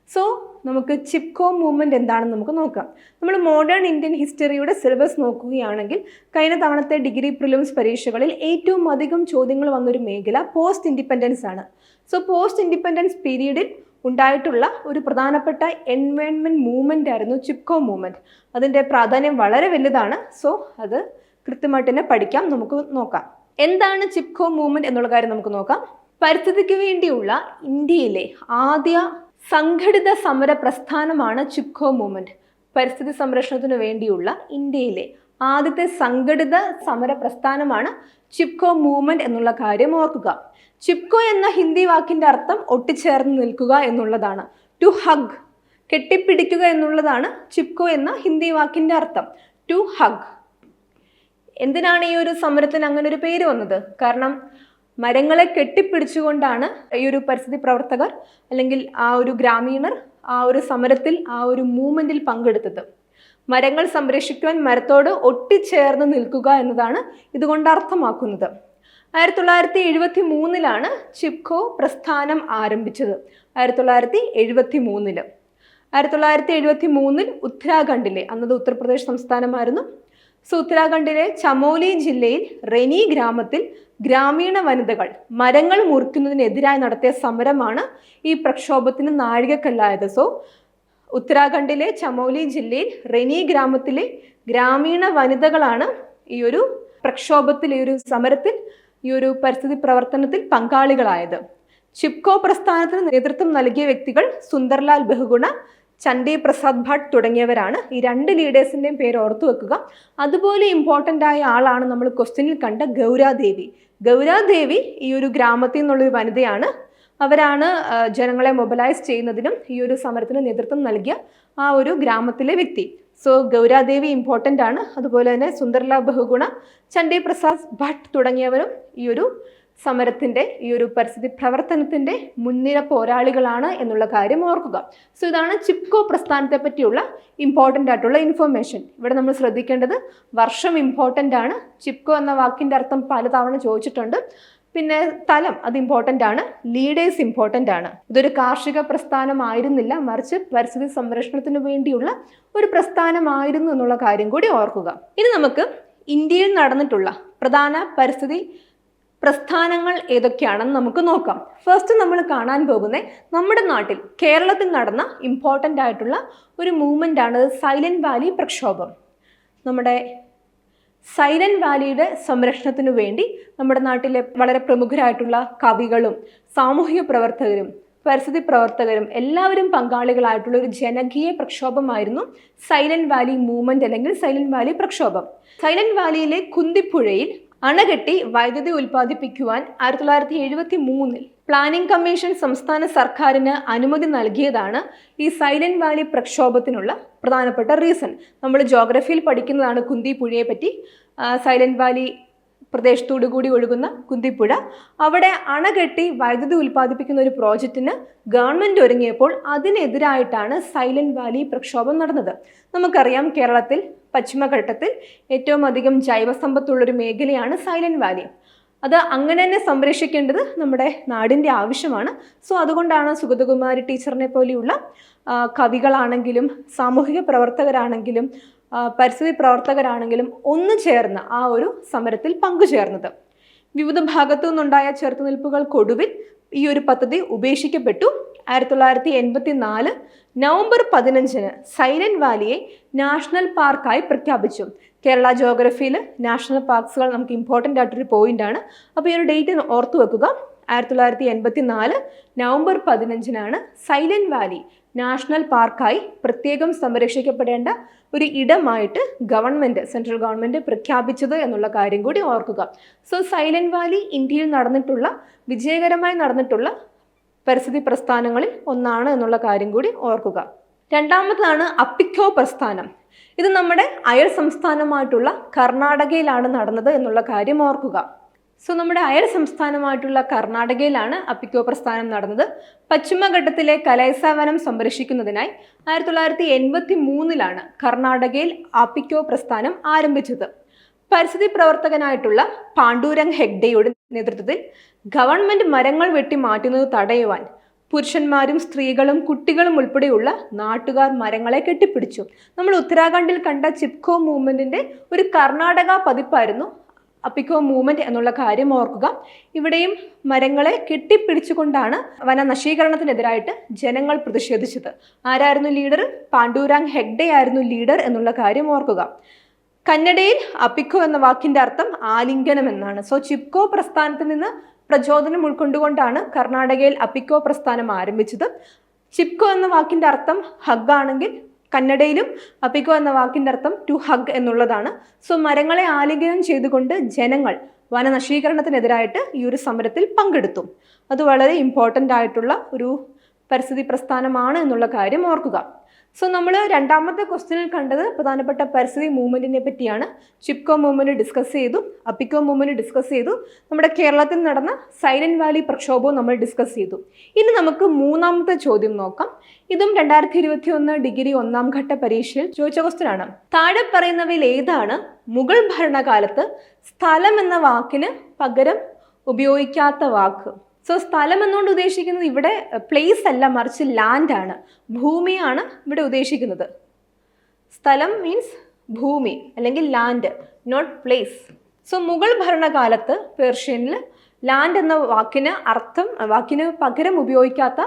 സോ നമുക്ക് ചിപ്കോ മൂവ്മെന്റ് എന്താണെന്ന് നമുക്ക് നോക്കാം. നമ്മൾ മോഡേൺ ഇന്ത്യൻ ഹിസ്റ്ററിയുടെ സിലബസ് നോക്കുകയാണെങ്കിൽ കഴിഞ്ഞ തവണത്തെ ഡിഗ്രി പ്രിലിംസ് പരീക്ഷകളിൽ ഏറ്റവും അധികം ചോദ്യങ്ങൾ വന്നൊരു മേഖല പോസ്റ്റ് ഇൻഡിപെൻഡൻസ് ആണ്. സോ പോസ്റ്റ് ഇൻഡിപെൻഡൻസ് പീരീഡിൽ ഉണ്ടായിട്ടുള്ള ഒരു പ്രധാനപ്പെട്ട എൻവയോൺമെന്റ് മൂവ്മെന്റ് ആയിരുന്നു ചിപ്കോ മൂവ്മെന്റ്. അതിൻ്റെ പ്രാധാന്യം വളരെ വലുതാണ്. സോ അത് കൃത്യമായിട്ട് തന്നെ പഠിക്കാം. നമുക്ക് നോക്കാം എന്താണ് ചിപ്കോ മൂവ്മെന്റ് എന്നുള്ള കാര്യം നമുക്ക് നോക്കാം. പരിസ്ഥിതിക്ക് വേണ്ടിയുള്ള ഇന്ത്യയിലെ ആദ്യ സംഘടിത സമര പ്രസ്ഥാനമാണ് ചിപ്കോ മൂവ്മെന്റ്. പരിസ്ഥിതി സംരക്ഷണത്തിന് വേണ്ടിയുള്ള ഇന്ത്യയിലെ ആദ്യത്തെ സംഘടിത സമര പ്രസ്ഥാനമാണ് ചിപ്കോ മൂവ്മെന്റ് എന്നുള്ള കാര്യം ഓർക്കുക. ചിപ്കോ എന്ന ഹിന്ദി വാക്കിന്റെ അർത്ഥം ഒട്ടിച്ചേർന്ന് നിൽക്കുക എന്നുള്ളതാണ്. ടു ഹഗ്, കെട്ടിപ്പിടിക്കുക എന്നുള്ളതാണ് ചിപ്കോ എന്ന ഹിന്ദി വാക്കിന്റെ അർത്ഥം. To hug. എന്തിനാണ് ഈ ഒരു സമരത്തിന് അങ്ങനെ ഒരു പേര് വന്നത്? കാരണം മരങ്ങളെ കെട്ടിപ്പിടിച്ചുകൊണ്ടാണ് ഈ ഒരു പരിസ്ഥിതി പ്രവർത്തകർ അല്ലെങ്കിൽ ആ ഒരു ഗ്രാമീണർ ആ ഒരു സമരത്തിൽ ആ ഒരു മൂവ്മെന്റിൽ പങ്കെടുത്തത്. മരങ്ങൾ സംരക്ഷിക്കുവാൻ മരത്തോട് ഒട്ടിച്ചേർന്ന് നിൽക്കുക എന്നതാണ് ഇതുകൊണ്ട് അർത്ഥമാക്കുന്നത്. 1973 ചിപ്കോ പ്രസ്ഥാനം ആരംഭിച്ചത്. 1973 1973 ഉത്തരാഖണ്ഡിലെ, അന്നത് ഉത്തർപ്രദേശ് സംസ്ഥാനമായിരുന്നു, ഉത്തരാഖണ്ഡിലെ ചമോലി ജില്ലയിൽ റെനി ഗ്രാമത്തിൽ ഗ്രാമീണ വനിതകൾ മരങ്ങൾ മുറിക്കുന്നതിനെതിരായി നടത്തിയ സമരമാണ് ഈ പ്രക്ഷോഭത്തിന് നാഴികക്കല്ലായത്. ഉത്തരാഖണ്ഡിലെ ചമോലി ജില്ലയിൽ റെനി ഗ്രാമത്തിലെ ഗ്രാമീണ വനിതകളാണ് ഈ ഒരു പ്രക്ഷോഭത്തിൽ, ഈ ഒരു സമരത്തിൽ, ഈ ഒരു പരിസ്ഥിതി പ്രവർത്തനത്തിൽ പങ്കാളികളായത്. ചിപ്കോ പ്രസ്ഥാനത്തിന് നേതൃത്വം നൽകിയ വ്യക്തികൾ സുന്ദർലാൽ ബഹുഗുണ, ചണ്ഡി പ്രസാദ് ഭട്ട് തുടങ്ങിയവരാണ്. ഈ രണ്ട് ലീഡേഴ്സിൻ്റെയും പേര് ഓർത്തു വെക്കുക. അതുപോലെ ഇമ്പോർട്ടൻ്റ് ആയ ആളാണ് നമ്മൾ ക്വസ്റ്റ്യനിൽ കണ്ട ഗൗരാദേവി. ഗൗരാദേവി ഈ ഒരു ഗ്രാമത്തിൽ നിന്നുള്ളൊരു വനിതയാണ്. അവരാണ് ജനങ്ങളെ മൊബിലൈസ് ചെയ്യുന്നതിനും ഈ ഒരു സമരത്തിന് നേതൃത്വം നൽകിയ ആ ഒരു ഗ്രാമത്തിലെ വ്യക്തി. ഗൗരാദേവി ഇമ്പോർട്ടൻ്റ് ആണ്. അതുപോലെ തന്നെ സുന്ദർലാൽ ബഹുഗുണ, ചണ്ഡി പ്രസാദ് ഭട്ട് തുടങ്ങിയവരും ഈ ഒരു സമരത്തിൻ്റെ, ഈ ഒരു പരിസ്ഥിതി പ്രവർത്തനത്തിൻ്റെ മുൻനിര പോരാളികളാണ് എന്നുള്ള കാര്യം ഓർക്കുക. ഇതാണ് ചിപ്കോ പ്രസ്ഥാനത്തെ പറ്റിയുള്ള ഇമ്പോർട്ടൻ്റ് ആയിട്ടുള്ള ഇൻഫർമേഷൻ. ഇവിടെ നമ്മൾ ശ്രദ്ധിക്കേണ്ടത് വർഷം ഇമ്പോർട്ടൻ്റ് ആണ്. ചിപ്കോ എന്ന വാക്കിൻ്റെ അർത്ഥം പലതവണ ചോദിച്ചിട്ടുണ്ട്. പിന്നെ സ്ഥലം അത് ഇമ്പോർട്ടൻ്റ് ആണ്. ലീഡേഴ്സ് ഇമ്പോർട്ടൻ്റ് ആണ്. ഇതൊരു കാർഷിക പ്രസ്ഥാനമായിരുന്നില്ല, മറിച്ച് പരിസ്ഥിതി സംരക്ഷണത്തിന് വേണ്ടിയുള്ള ഒരു പ്രസ്ഥാനമായിരുന്നു എന്നുള്ള കാര്യം കൂടി ഓർക്കുക. ഇനി നമുക്ക് ഇന്ത്യയിൽ നടന്നിട്ടുള്ള പ്രധാന പരിസ്ഥിതി പ്രസ്ഥാനങ്ങൾ ഏതൊക്കെയാണെന്ന് നമുക്ക് നോക്കാം. ഫസ്റ്റ് നമ്മൾ കാണാൻ പോകുന്നത് നമ്മുടെ നാട്ടിൽ കേരളത്തിൽ നടന്ന ഇമ്പോർട്ടൻ്റ് ആയിട്ടുള്ള ഒരു മൂവ്മെൻ്റ് ആണ് സൈലന്റ് വാലി പ്രക്ഷോഭം. നമ്മുടെ സൈലന്റ് വാലിയുടെ സംരക്ഷണത്തിനു വേണ്ടി നമ്മുടെ നാട്ടിലെ വളരെ പ്രമുഖരായിട്ടുള്ള കവികളും സാമൂഹിക പ്രവർത്തകരും പരിസ്ഥിതി പ്രവർത്തകരും എല്ലാവരും പങ്കാളികളായിട്ടുള്ള ഒരു ജനകീയ പ്രക്ഷോഭമായിരുന്നു സൈലന്റ് വാലി മൂവ്മെന്റ് അല്ലെങ്കിൽ സൈലന്റ് വാലി പ്രക്ഷോഭം. സൈലന്റ് വാലിയിലെ കുന്തിപ്പുഴയിൽ അണകെട്ടി വൈദ്യുതി ഉൽപ്പാദിപ്പിക്കുവാൻ 1973 പ്ലാനിംഗ് കമ്മീഷൻ സംസ്ഥാന സർക്കാരിന് അനുമതി നൽകിയതാണ് ഈ സൈലന്റ് വാലി പ്രക്ഷോഭത്തിനുള്ള പ്രധാനപ്പെട്ട റീസൺ. നമ്മൾ ജോഗ്രഫിയിൽ പഠിക്കുന്നതാണ് കുന്തിപ്പുഴയെ പറ്റി. സൈലന്റ് വാലി പ്രദേശത്തോടു കൂടി ഒഴുകുന്ന കുന്തിപ്പുഴ, അവിടെ അണകെട്ടി വൈദ്യുതി ഉൽപ്പാദിപ്പിക്കുന്ന ഒരു പ്രോജക്റ്റിന് ഗവൺമെൻറ് ഒരുങ്ങിയപ്പോൾ അതിനെതിരായിട്ടാണ് സൈലന്റ് വാലി പ്രക്ഷോഭം നടന്നത്. നമുക്കറിയാം കേരളത്തിൽ പശ്ചിമഘട്ടത്തിൽ ഏറ്റവും അധികം ജൈവസമ്പത്തുള്ളൊരു മേഖലയാണ് സൈലന്റ് വാലി. അത് അങ്ങനെ തന്നെ സംരക്ഷിക്കേണ്ടത് നമ്മുടെ നാടിൻ്റെ ആവശ്യമാണ്. അതുകൊണ്ടാണ് സുഗതകുമാരി ടീച്ചറിനെ പോലെയുള്ള കവികളാണെങ്കിലും സാമൂഹിക പ്രവർത്തകരാണെങ്കിലും പരിസ്ഥിതി പ്രവർത്തകരാണെങ്കിലും ഒന്നു ചേർന്ന് ആ ഒരു സമരത്തിൽ പങ്കുചേർന്നത്. വിവിധ ഭാഗത്തു നിന്നുണ്ടായ ചെറുത്തുനിൽപ്പുകൾക്കൊടുവിൽ ഈ ഒരു പദ്ധതി ഉപേക്ഷിക്കപ്പെട്ടു. 1984 നവംബർ 15 സൈലന്റ് വാലിയെ നാഷണൽ പാർക്കായി പ്രഖ്യാപിച്ചു. കേരള ജോഗ്രഫിയിൽ നാഷണൽ പാർക്സുകൾ നമുക്ക് ഇമ്പോർട്ടൻ്റ് ആയിട്ടൊരു പോയിന്റ് ആണ്. അപ്പോൾ ഈ ഒരു ഡേറ്റ് ഓർത്തു വെക്കുക. 1984 നവംബർ 15 സൈലന്റ് വാലി നാഷണൽ പാർക്കായി പ്രത്യേകം സംരക്ഷിക്കപ്പെടേണ്ട ഒരു ഇടമായിട്ട് സെൻട്രൽ ഗവൺമെൻറ് പ്രഖ്യാപിച്ചത് എന്നുള്ള കാര്യം കൂടി ഓർക്കുക. സൈലന്റ് വാലി ഇന്ത്യയിൽ വിജയകരമായി നടന്നിട്ടുള്ള പരിസ്ഥിതി പ്രസ്ഥാനങ്ങളിൽ ഒന്നാണ് എന്നുള്ള കാര്യം കൂടി ഓർക്കുക. രണ്ടാമതാണ് അപ്പിക്കോ പ്രസ്ഥാനം. ഇത് നമ്മുടെ അയൽ സംസ്ഥാനമായിട്ടുള്ള കർണാടകയിലാണ് നടന്നത് എന്നുള്ള കാര്യം ഓർക്കുക. നമ്മുടെ അയൽ സംസ്ഥാനമായിട്ടുള്ള കർണാടകയിലാണ് അപ്പിക്കോ പ്രസ്ഥാനം നടന്നത്. പശ്ചിമഘട്ടത്തിലെ കലൈസ വനം സംരക്ഷിക്കുന്നതിനായി 1983 കർണാടകയിൽ അപ്പിക്കോ പ്രസ്ഥാനം ആരംഭിച്ചത്. പരിസ്ഥിതി പ്രവർത്തകനായിട്ടുള്ള പാണ്ഡുരംഗ് ഹെഗ്ഡെയുടെ നേതൃത്വത്തിൽ ഗവൺമെന്റ് മരങ്ങൾ വെട്ടി മാറ്റുന്നത് തടയുവാൻ പുരുഷന്മാരും സ്ത്രീകളും കുട്ടികളും ഉൾപ്പെടെയുള്ള നാട്ടുകാർ മരങ്ങളെ കെട്ടിപ്പിടിച്ചു. നമ്മൾ ഉത്തരാഖണ്ഡിൽ കണ്ട ചിപ്കോ മൂവ്മെന്റിന്റെ ഒരു കർണാടക പതിപ്പായിരുന്നു അപ്പിക്കോ മൂവ്മെന്റ് എന്നുള്ള കാര്യം ഓർക്കുക. ഇവിടെയും മരങ്ങളെ കെട്ടിപ്പിടിച്ചുകൊണ്ടാണ് വനനശീകരണത്തിനെതിരായിട്ട് ജനങ്ങൾ പ്രതിഷേധിച്ചത്. ആരായിരുന്നു ലീഡർ? പാണ്ഡുരംഗ് ഹെഗ്ഡെ ആയിരുന്നു ലീഡർ എന്നുള്ള കാര്യം ഓർക്കുക. കന്നഡയിൽ അപ്പിക്കോ എന്ന വാക്കിന്റെ അർത്ഥം ആലിംഗനം എന്നാണ്. ചിപ്കോ പ്രസ്ഥാനത്തിൽ നിന്ന് പ്രചോദനം ഉൾക്കൊണ്ടുകൊണ്ടാണ് കർണാടകയിൽ അപ്പിക്കോ പ്രസ്ഥാനം ആരംഭിച്ചത്. ചിപ്കോ എന്ന വാക്കിന്റെ അർത്ഥം ഹഗ് ആണെങ്കിൽ കന്നഡയിലും അപ്പിക്കോ എന്ന വാക്കിൻ്റെ അർത്ഥം ടു ഹഗ് എന്നുള്ളതാണ്. സോ മരങ്ങളെ ആലിംഗനം ചെയ്തുകൊണ്ട് ജനങ്ങൾ വനനശീകരണത്തിനെതിരായിട്ട് ഈ ഒരു സമരത്തിൽ പങ്കെടുത്തു. അത് വളരെ ഇമ്പോർട്ടൻ്റ് ആയിട്ടുള്ള ഒരു പരിസ്ഥിതി പ്രസ്ഥാനമാണ് എന്നുള്ള കാര്യം ഓർക്കുക. സോ നമ്മൾ രണ്ടാമത്തെ ക്വസ്റ്റ്യനിൽ കണ്ടത് പ്രധാനപ്പെട്ട പരിസ്ഥിതി മൂവ്മെൻറ്റിനെ പറ്റിയാണ്. ചിപ്കോ മൂവ്മെൻറ്റ് ഡിസ്കസ് ചെയ്തു, അപ്പിക്കോ മൂവ്മെൻറ്റ് ഡിസ്കസ് ചെയ്തു, നമ്മുടെ കേരളത്തിൽ നടന്ന സൈലന്റ് വാലി പ്രക്ഷോഭവും നമ്മൾ ഡിസ്കസ് ചെയ്തു. ഇനി നമുക്ക് മൂന്നാമത്തെ ചോദ്യം നോക്കാം. ഇതും 2021 ഡിഗ്രി 1ാം ഘട്ട പരീക്ഷയിൽ ചോദിച്ച ക്വസ്റ്റ്യൻ ആണ്. താഴെ പറയുന്നവയിൽ ഏതാണ് മുഗൾ ഭരണകാലത്ത് സ്ഥലം എന്ന വാക്കിന് പകരം ഉപയോഗിക്കാത്ത വാക്ക്? സോ സ്ഥലം എന്നുകൊണ്ട് ഉദ്ദേശിക്കുന്നത് ഇവിടെ പ്ലേസ് അല്ല, മറിച്ച് ലാൻഡ് ആണ്, ഭൂമിയാണ് ഇവിടെ ഉദ്ദേശിക്കുന്നത്. സ്ഥലം മീൻസ് ഭൂമി അല്ലെങ്കിൽ land, not place. So Mughal ഭരണകാലത്ത് പേർഷ്യനിൽ ലാൻഡ് എന്ന വാക്കിന് പകരം ഉപയോഗിക്കാത്ത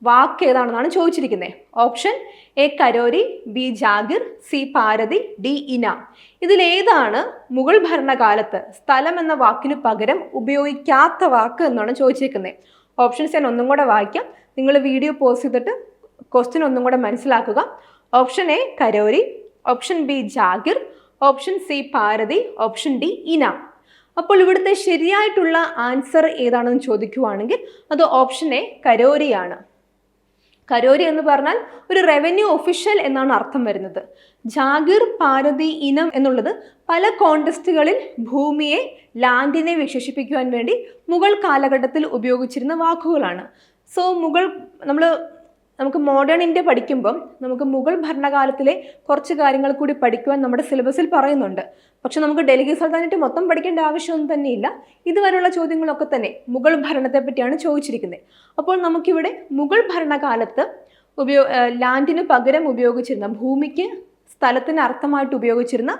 വാക്ക് ഏതാണെന്നാണ് ചോദിച്ചിരിക്കുന്നത്. Option A karori, B jagir, C parati, D inam. ഇതിലേതാണ് മുഗൾ ഭരണകാലത്ത് സ്ഥലം എന്ന വാക്കിന് പകരം ഉപയോഗിക്കാത്ത വാക്ക് എന്നാണ് ചോദിച്ചിരിക്കുന്നത്. ഓപ്ഷൻസ് ഞാൻ ഒന്നും കൂടെ വായിക്കാം, നിങ്ങൾ വീഡിയോ പോസ് ചെയ്തിട്ട് ക്വസ്റ്റ്യൻ ഒന്നും കൂടെ മനസ്സിലാക്കുക. Option A karori, option B jagir, option C parati, option D inam. അപ്പോൾ ഇവിടുത്തെ ശരിയായിട്ടുള്ള ആൻസർ ഏതാണെന്ന് ചോദിക്കുവാണെങ്കിൽ അത് ഓപ്ഷൻ എ കരോരിയാണ്. കരോരി എന്ന് പറഞ്ഞാൽ ഒരു റവന്യൂ ഒഫീഷ്യൽ എന്നാണ് അർത്ഥം വരുന്നത്. ജാഗിർ, പാരതി, ഇനം എന്നുള്ളത് പല കോണ്ടസ്റ്റുകളിൽ ഭൂമിയെ, ലാൻഡിനെ വിശേഷിപ്പിക്കുവാൻ വേണ്ടി മുഗൾ കാലഘട്ടത്തിൽ ഉപയോഗിച്ചിരുന്ന വാക്കുകളാണ്. സോ നമുക്ക് മോഡേൺ ഇന്ത്യ പഠിക്കുമ്പം നമുക്ക് മുഗൾ ഭരണകാലത്തിലെ കുറച്ച് കാര്യങ്ങൾ കൂടി പഠിക്കുവാൻ നമ്മുടെ സിലബസിൽ പറയുന്നുണ്ട്. പക്ഷെ നമുക്ക് ഡൽഹി സുൽത്താനേറ്റ് മൊത്തം പഠിക്കേണ്ട ആവശ്യമൊന്നും തന്നെയില്ല. ഇതുവരെയുള്ള ചോദ്യങ്ങളൊക്കെ തന്നെ മുഗൾ ഭരണത്തെ പറ്റിയാണ് ചോദിച്ചിരിക്കുന്നത്. അപ്പോൾ നമുക്കിവിടെ മുഗൾ ഭരണകാലത്ത് ലാൻഡിന് പകരം ഉപയോഗിച്ചിരുന്ന, ഭൂമിക്ക് സ്ഥലത്തിന് അർത്ഥമായിട്ട് ഉപയോഗിച്ചിരുന്ന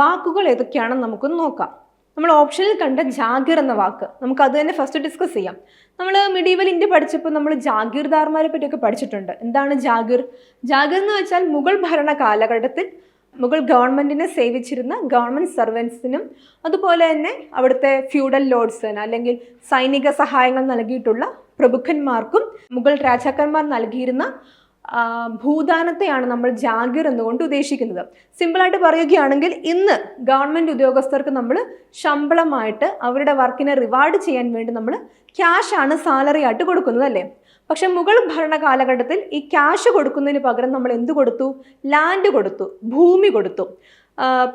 വാക്കുകൾ ഏതൊക്കെയാണെന്ന് നമുക്കൊന്ന് നോക്കാം. നമ്മൾ ഓപ്ഷനിൽ കണ്ട ജാഗിർ എന്ന വാക്ക്, നമുക്ക് അത് തന്നെ ഫസ്റ്റ് ഡിസ്കസ് ചെയ്യാം. നമ്മൾ മിഡീവൽ ഇന്ത്യ പഠിച്ചപ്പോൾ നമ്മൾ ജാഗീർദാർമാരെ പറ്റിയൊക്കെ പഠിച്ചിട്ടുണ്ട്. എന്താണ് ജാഗിർ? ജാഗിർ എന്ന് വെച്ചാൽ മുഗൾ ഭരണ കാലഘട്ടത്തിൽ മുഗൾ ഗവൺമെൻറ്റിനെ സേവിച്ചിരുന്ന ഗവൺമെൻറ് സർവൻസിനും അതുപോലെ തന്നെ അവിടുത്തെ ഫ്യൂഡൽ ലോഡ്സിന് അല്ലെങ്കിൽ സൈനിക സഹായങ്ങൾ നൽകിയിട്ടുള്ള പ്രഭുക്കന്മാർക്കും മുഗൾ രാജാക്കന്മാർ നൽകിയിരുന്ന ഭൂദാനത്തെയാണ് നമ്മൾ ജാഗിർ എന്നുകൊണ്ട് ഉദ്ദേശിക്കുന്നത്. സിമ്പിളായിട്ട് പറയുകയാണെങ്കിൽ ഇന്ന് ഗവൺമെൻറ് ഉദ്യോഗസ്ഥർക്ക് നമ്മൾ ശമ്പളമായിട്ട് അവരുടെ വർക്കിനെ റിവാർഡ് ചെയ്യാൻ വേണ്ടി നമ്മൾ ക്യാഷാണ് സാലറി ആയിട്ട് കൊടുക്കുന്നത് അല്ലേ. പക്ഷെ മുഗൾ ഭരണ കാലഘട്ടത്തിൽ ഈ ക്യാഷ് കൊടുക്കുന്നതിന് പകരം നമ്മൾ എന്ത് കൊടുത്തു? ലാൻഡ് കൊടുത്തു, ഭൂമി കൊടുത്തു.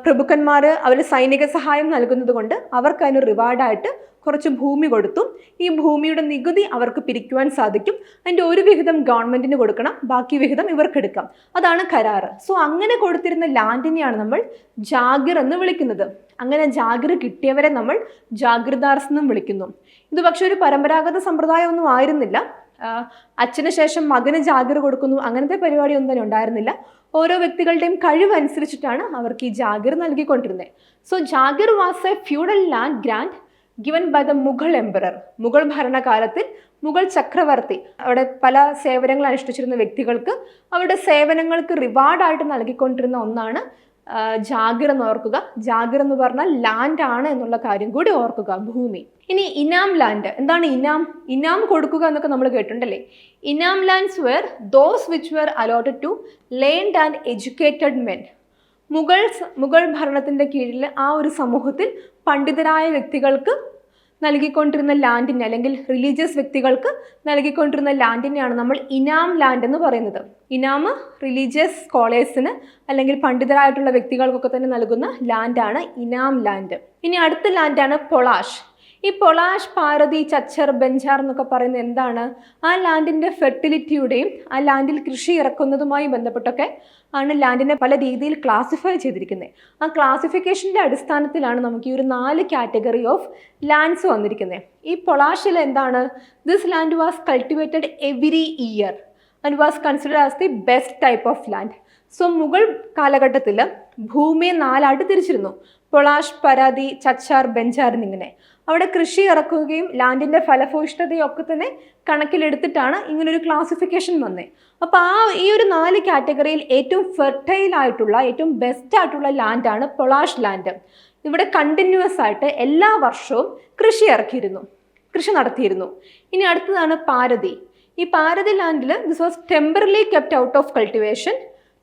പ്രഭുക്കന്മാർ അവർ സൈനിക സഹായം നൽകുന്നത് കൊണ്ട് അവർക്ക് അതിന് റിവാർഡായിട്ട് കുറച്ച് ഭൂമി കൊടുത്തു. ഈ ഭൂമിയുടെ നികുതി അവർക്ക് പിരിക്കുവാൻ സാധിക്കും. അതിൻ്റെ ഒരു വിഹിതം ഗവൺമെൻറ്റിന് കൊടുക്കണം, ബാക്കി വിഹിതം ഇവർക്കെടുക്കാം. അതാണ് കരാറ്. സോ അങ്ങനെ കൊടുത്തിരുന്ന ലാൻഡിനെയാണ് നമ്മൾ ജാഗിർ എന്ന് വിളിക്കുന്നത്. അങ്ങനെ ജാഗിർ കിട്ടിയവരെ നമ്മൾ ജാഗിർദാർസ് എന്നും വിളിക്കുന്നു. ഇത് പക്ഷെ ഒരു പരമ്പരാഗത സമ്പ്രദായമൊന്നും ആയിരുന്നില്ല. അച്ഛന് ശേഷം മകന് ജാഗിർ കൊടുക്കുന്നു, അങ്ങനത്തെ പരിപാടിയൊന്നും തന്നെ ഉണ്ടായിരുന്നില്ല. ഓരോ വ്യക്തികളുടെയും കഴിവനുസരിച്ചിട്ടാണ് അവർക്ക് ഈ ജാഗിർ നൽകിക്കൊണ്ടിരുന്നത്. So jagir was a feudal land grant given by the Mughal emperor. Mughal ഭരണകാലത്തിൽ മുഗൾ ചക്രവർത്തി അവിടെ പല സേവനങ്ങൾ അനുഷ്ഠിച്ചിരുന്ന വ്യക്തികൾക്ക് അവരുടെ സേവനങ്ങൾക്ക് റിവാർഡായിട്ട് നൽകിക്കൊണ്ടിരുന്ന ഒന്നാണ് ജാഗിർ എന്ന് ഓർക്കുക. ജാഗിർ എന്ന് പറഞ്ഞാൽ ലാൻഡ് ആണ് എന്നുള്ള കാര്യം കൂടി ഓർക്കുക, ഭൂമി. ഇനി ഇനാം ലാൻഡ് എന്താണ്? ഇനാം കൊടുക്കുക എന്നൊക്കെ നമ്മൾ കേട്ടിട്ടുണ്ടല്ലേ. Inam lands were those which were allotted to learned and educated men. Mughal ഭരണത്തിൻ്റെ കീഴിൽ ആ ഒരു സമൂഹത്തിൽ പണ്ഡിതരായ വ്യക്തികൾക്ക് നൽകിക്കൊണ്ടിരുന്ന ലാൻഡിനെ അല്ലെങ്കിൽ റിലീജിയസ് വ്യക്തികൾക്ക് നൽകിക്കൊണ്ടിരുന്ന ലാൻഡിനെയാണ് നമ്മൾ ഇനാം ലാൻഡ് എന്ന് പറയുന്നത്. ഇനാം റിലീജിയസ് സ്കോളേഴ്സിന് അല്ലെങ്കിൽ പണ്ഡിതരായിട്ടുള്ള വ്യക്തികൾക്കൊക്കെ തന്നെ നൽകുന്ന ലാൻഡാണ് ഇനാം ലാൻഡ്. ഇനി അടുത്ത ലാൻഡാണ് പൊളാഷ്. ഈ പൊളാഷ്, പാരതി, ചച്ചർ, ബെഞ്ചാർ എന്നൊക്കെ പറയുന്നത് എന്താണ്? ആ ലാൻഡിൻ്റെ ഫെർട്ടിലിറ്റിയുടെയും ആ ലാൻഡിൽ കൃഷി ഇറക്കുന്നതുമായി ബന്ധപ്പെട്ടൊക്കെ ആണ് ലാൻഡിനെ പല രീതിയിൽ ക്ലാസിഫൈ ചെയ്തിരിക്കുന്നത്. ആ ക്ലാസിഫിക്കേഷൻ്റെ അടിസ്ഥാനത്തിലാണ് നമുക്ക് ഈ ഒരു 4 കാറ്റഗറി ഓഫ് ലാൻഡ്സ് വന്നിരിക്കുന്നത്. ഈ പൊളാഷിൽ എന്താണ്? This land was cultivated every year and was considered as the best type of land. So Mughal കാലഘട്ടത്തിൽ ഭൂമിയെ 4ആയിട്ട് തിരിച്ചിരുന്നു. പൊളാഷ്, പരാതി, ചച്ചാർ, ബെഞ്ചാർ എന്നിങ്ങനെ. അവിടെ കൃഷി ഇറക്കുകയും ലാൻഡിൻ്റെ ഫലഭൂയിഷ്ഠതയും ഒക്കെ തന്നെ കണക്കിലെടുത്തിട്ടാണ് ഇങ്ങനൊരു ക്ലാസിഫിക്കേഷൻ വന്നത്. അപ്പോൾ ഈ ഒരു 4 കാറ്റഗറിയിൽ ഏറ്റവും ഫെർട്ടൈൽ ആയിട്ടുള്ള, ഏറ്റവും ബെസ്റ്റ് ആയിട്ടുള്ള ലാൻഡാണ് പൊളാഷ് ലാൻഡ്. ഇവിടെ കണ്ടിന്യൂസ് ആയിട്ട് എല്ലാ വർഷവും കൃഷി നടത്തിയിരുന്നു. ഇനി അടുത്തതാണ് പാരതി. ഈ പാരതി ലാൻഡിൽ this was temporarily kept out of cultivation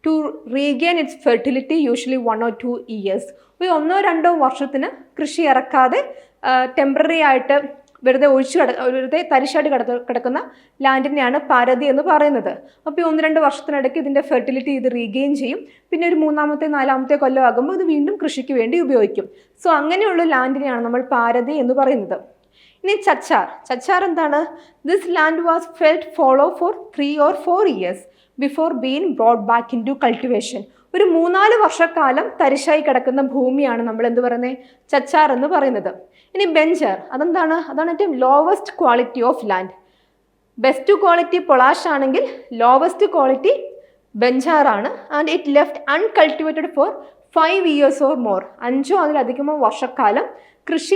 to regain its fertility usually 1 or 2 years. ഒരു 1-2 വർഷത്തിന് കൃഷി ഇറക്കാതെ ടെമ്പററി ആയിട്ട് വെറുതെ വെറുതെ തരിശായിട്ട് കിടക്കുന്ന ലാൻഡിനെയാണ് പാരതി എന്ന് പറയുന്നത്. അപ്പോൾ 1-2 വർഷത്തിനിടയ്ക്ക് ഇതിൻ്റെ ഫെർട്ടിലിറ്റി ഇത് റീഗെയിൻ ചെയ്യും. പിന്നെ ഒരു 3-4 കൊല്ലം ആകുമ്പോൾ ഇത് വീണ്ടും കൃഷിക്ക് വേണ്ടി ഉപയോഗിക്കും. സോ അങ്ങനെയുള്ള ലാൻഡിനെയാണ് നമ്മൾ പാരതി എന്ന് പറയുന്നത്. ഇനി ചച്ചാർ എന്താണ്? ദിസ് ലാൻഡ് വാസ് ഫെൽറ്റ് fallow for 3 or 4 years before been brought back into cultivation. ഒരു 3-4 വർഷക്കാലം തരിശായി കിടക്കുന്ന ഭൂമിയാണ് നമ്മൾ എന്ത് പറയുന്നത്? ചച്ചാർ എന്ന് പറയുന്നത്. ഇനി ബെഞ്ചർ അതെന്താണ്? അതാണ് ഏറ്റവും lowest quality of land. Best quality polaj ആണെങ്കിൽ ലോവസ്റ്റ് ക്വാളിറ്റി ബെഞ്ചാറാണ്. And it left uncultivated for 5 years or more. 5 അതിലധികമോ വർഷക്കാലം കൃഷി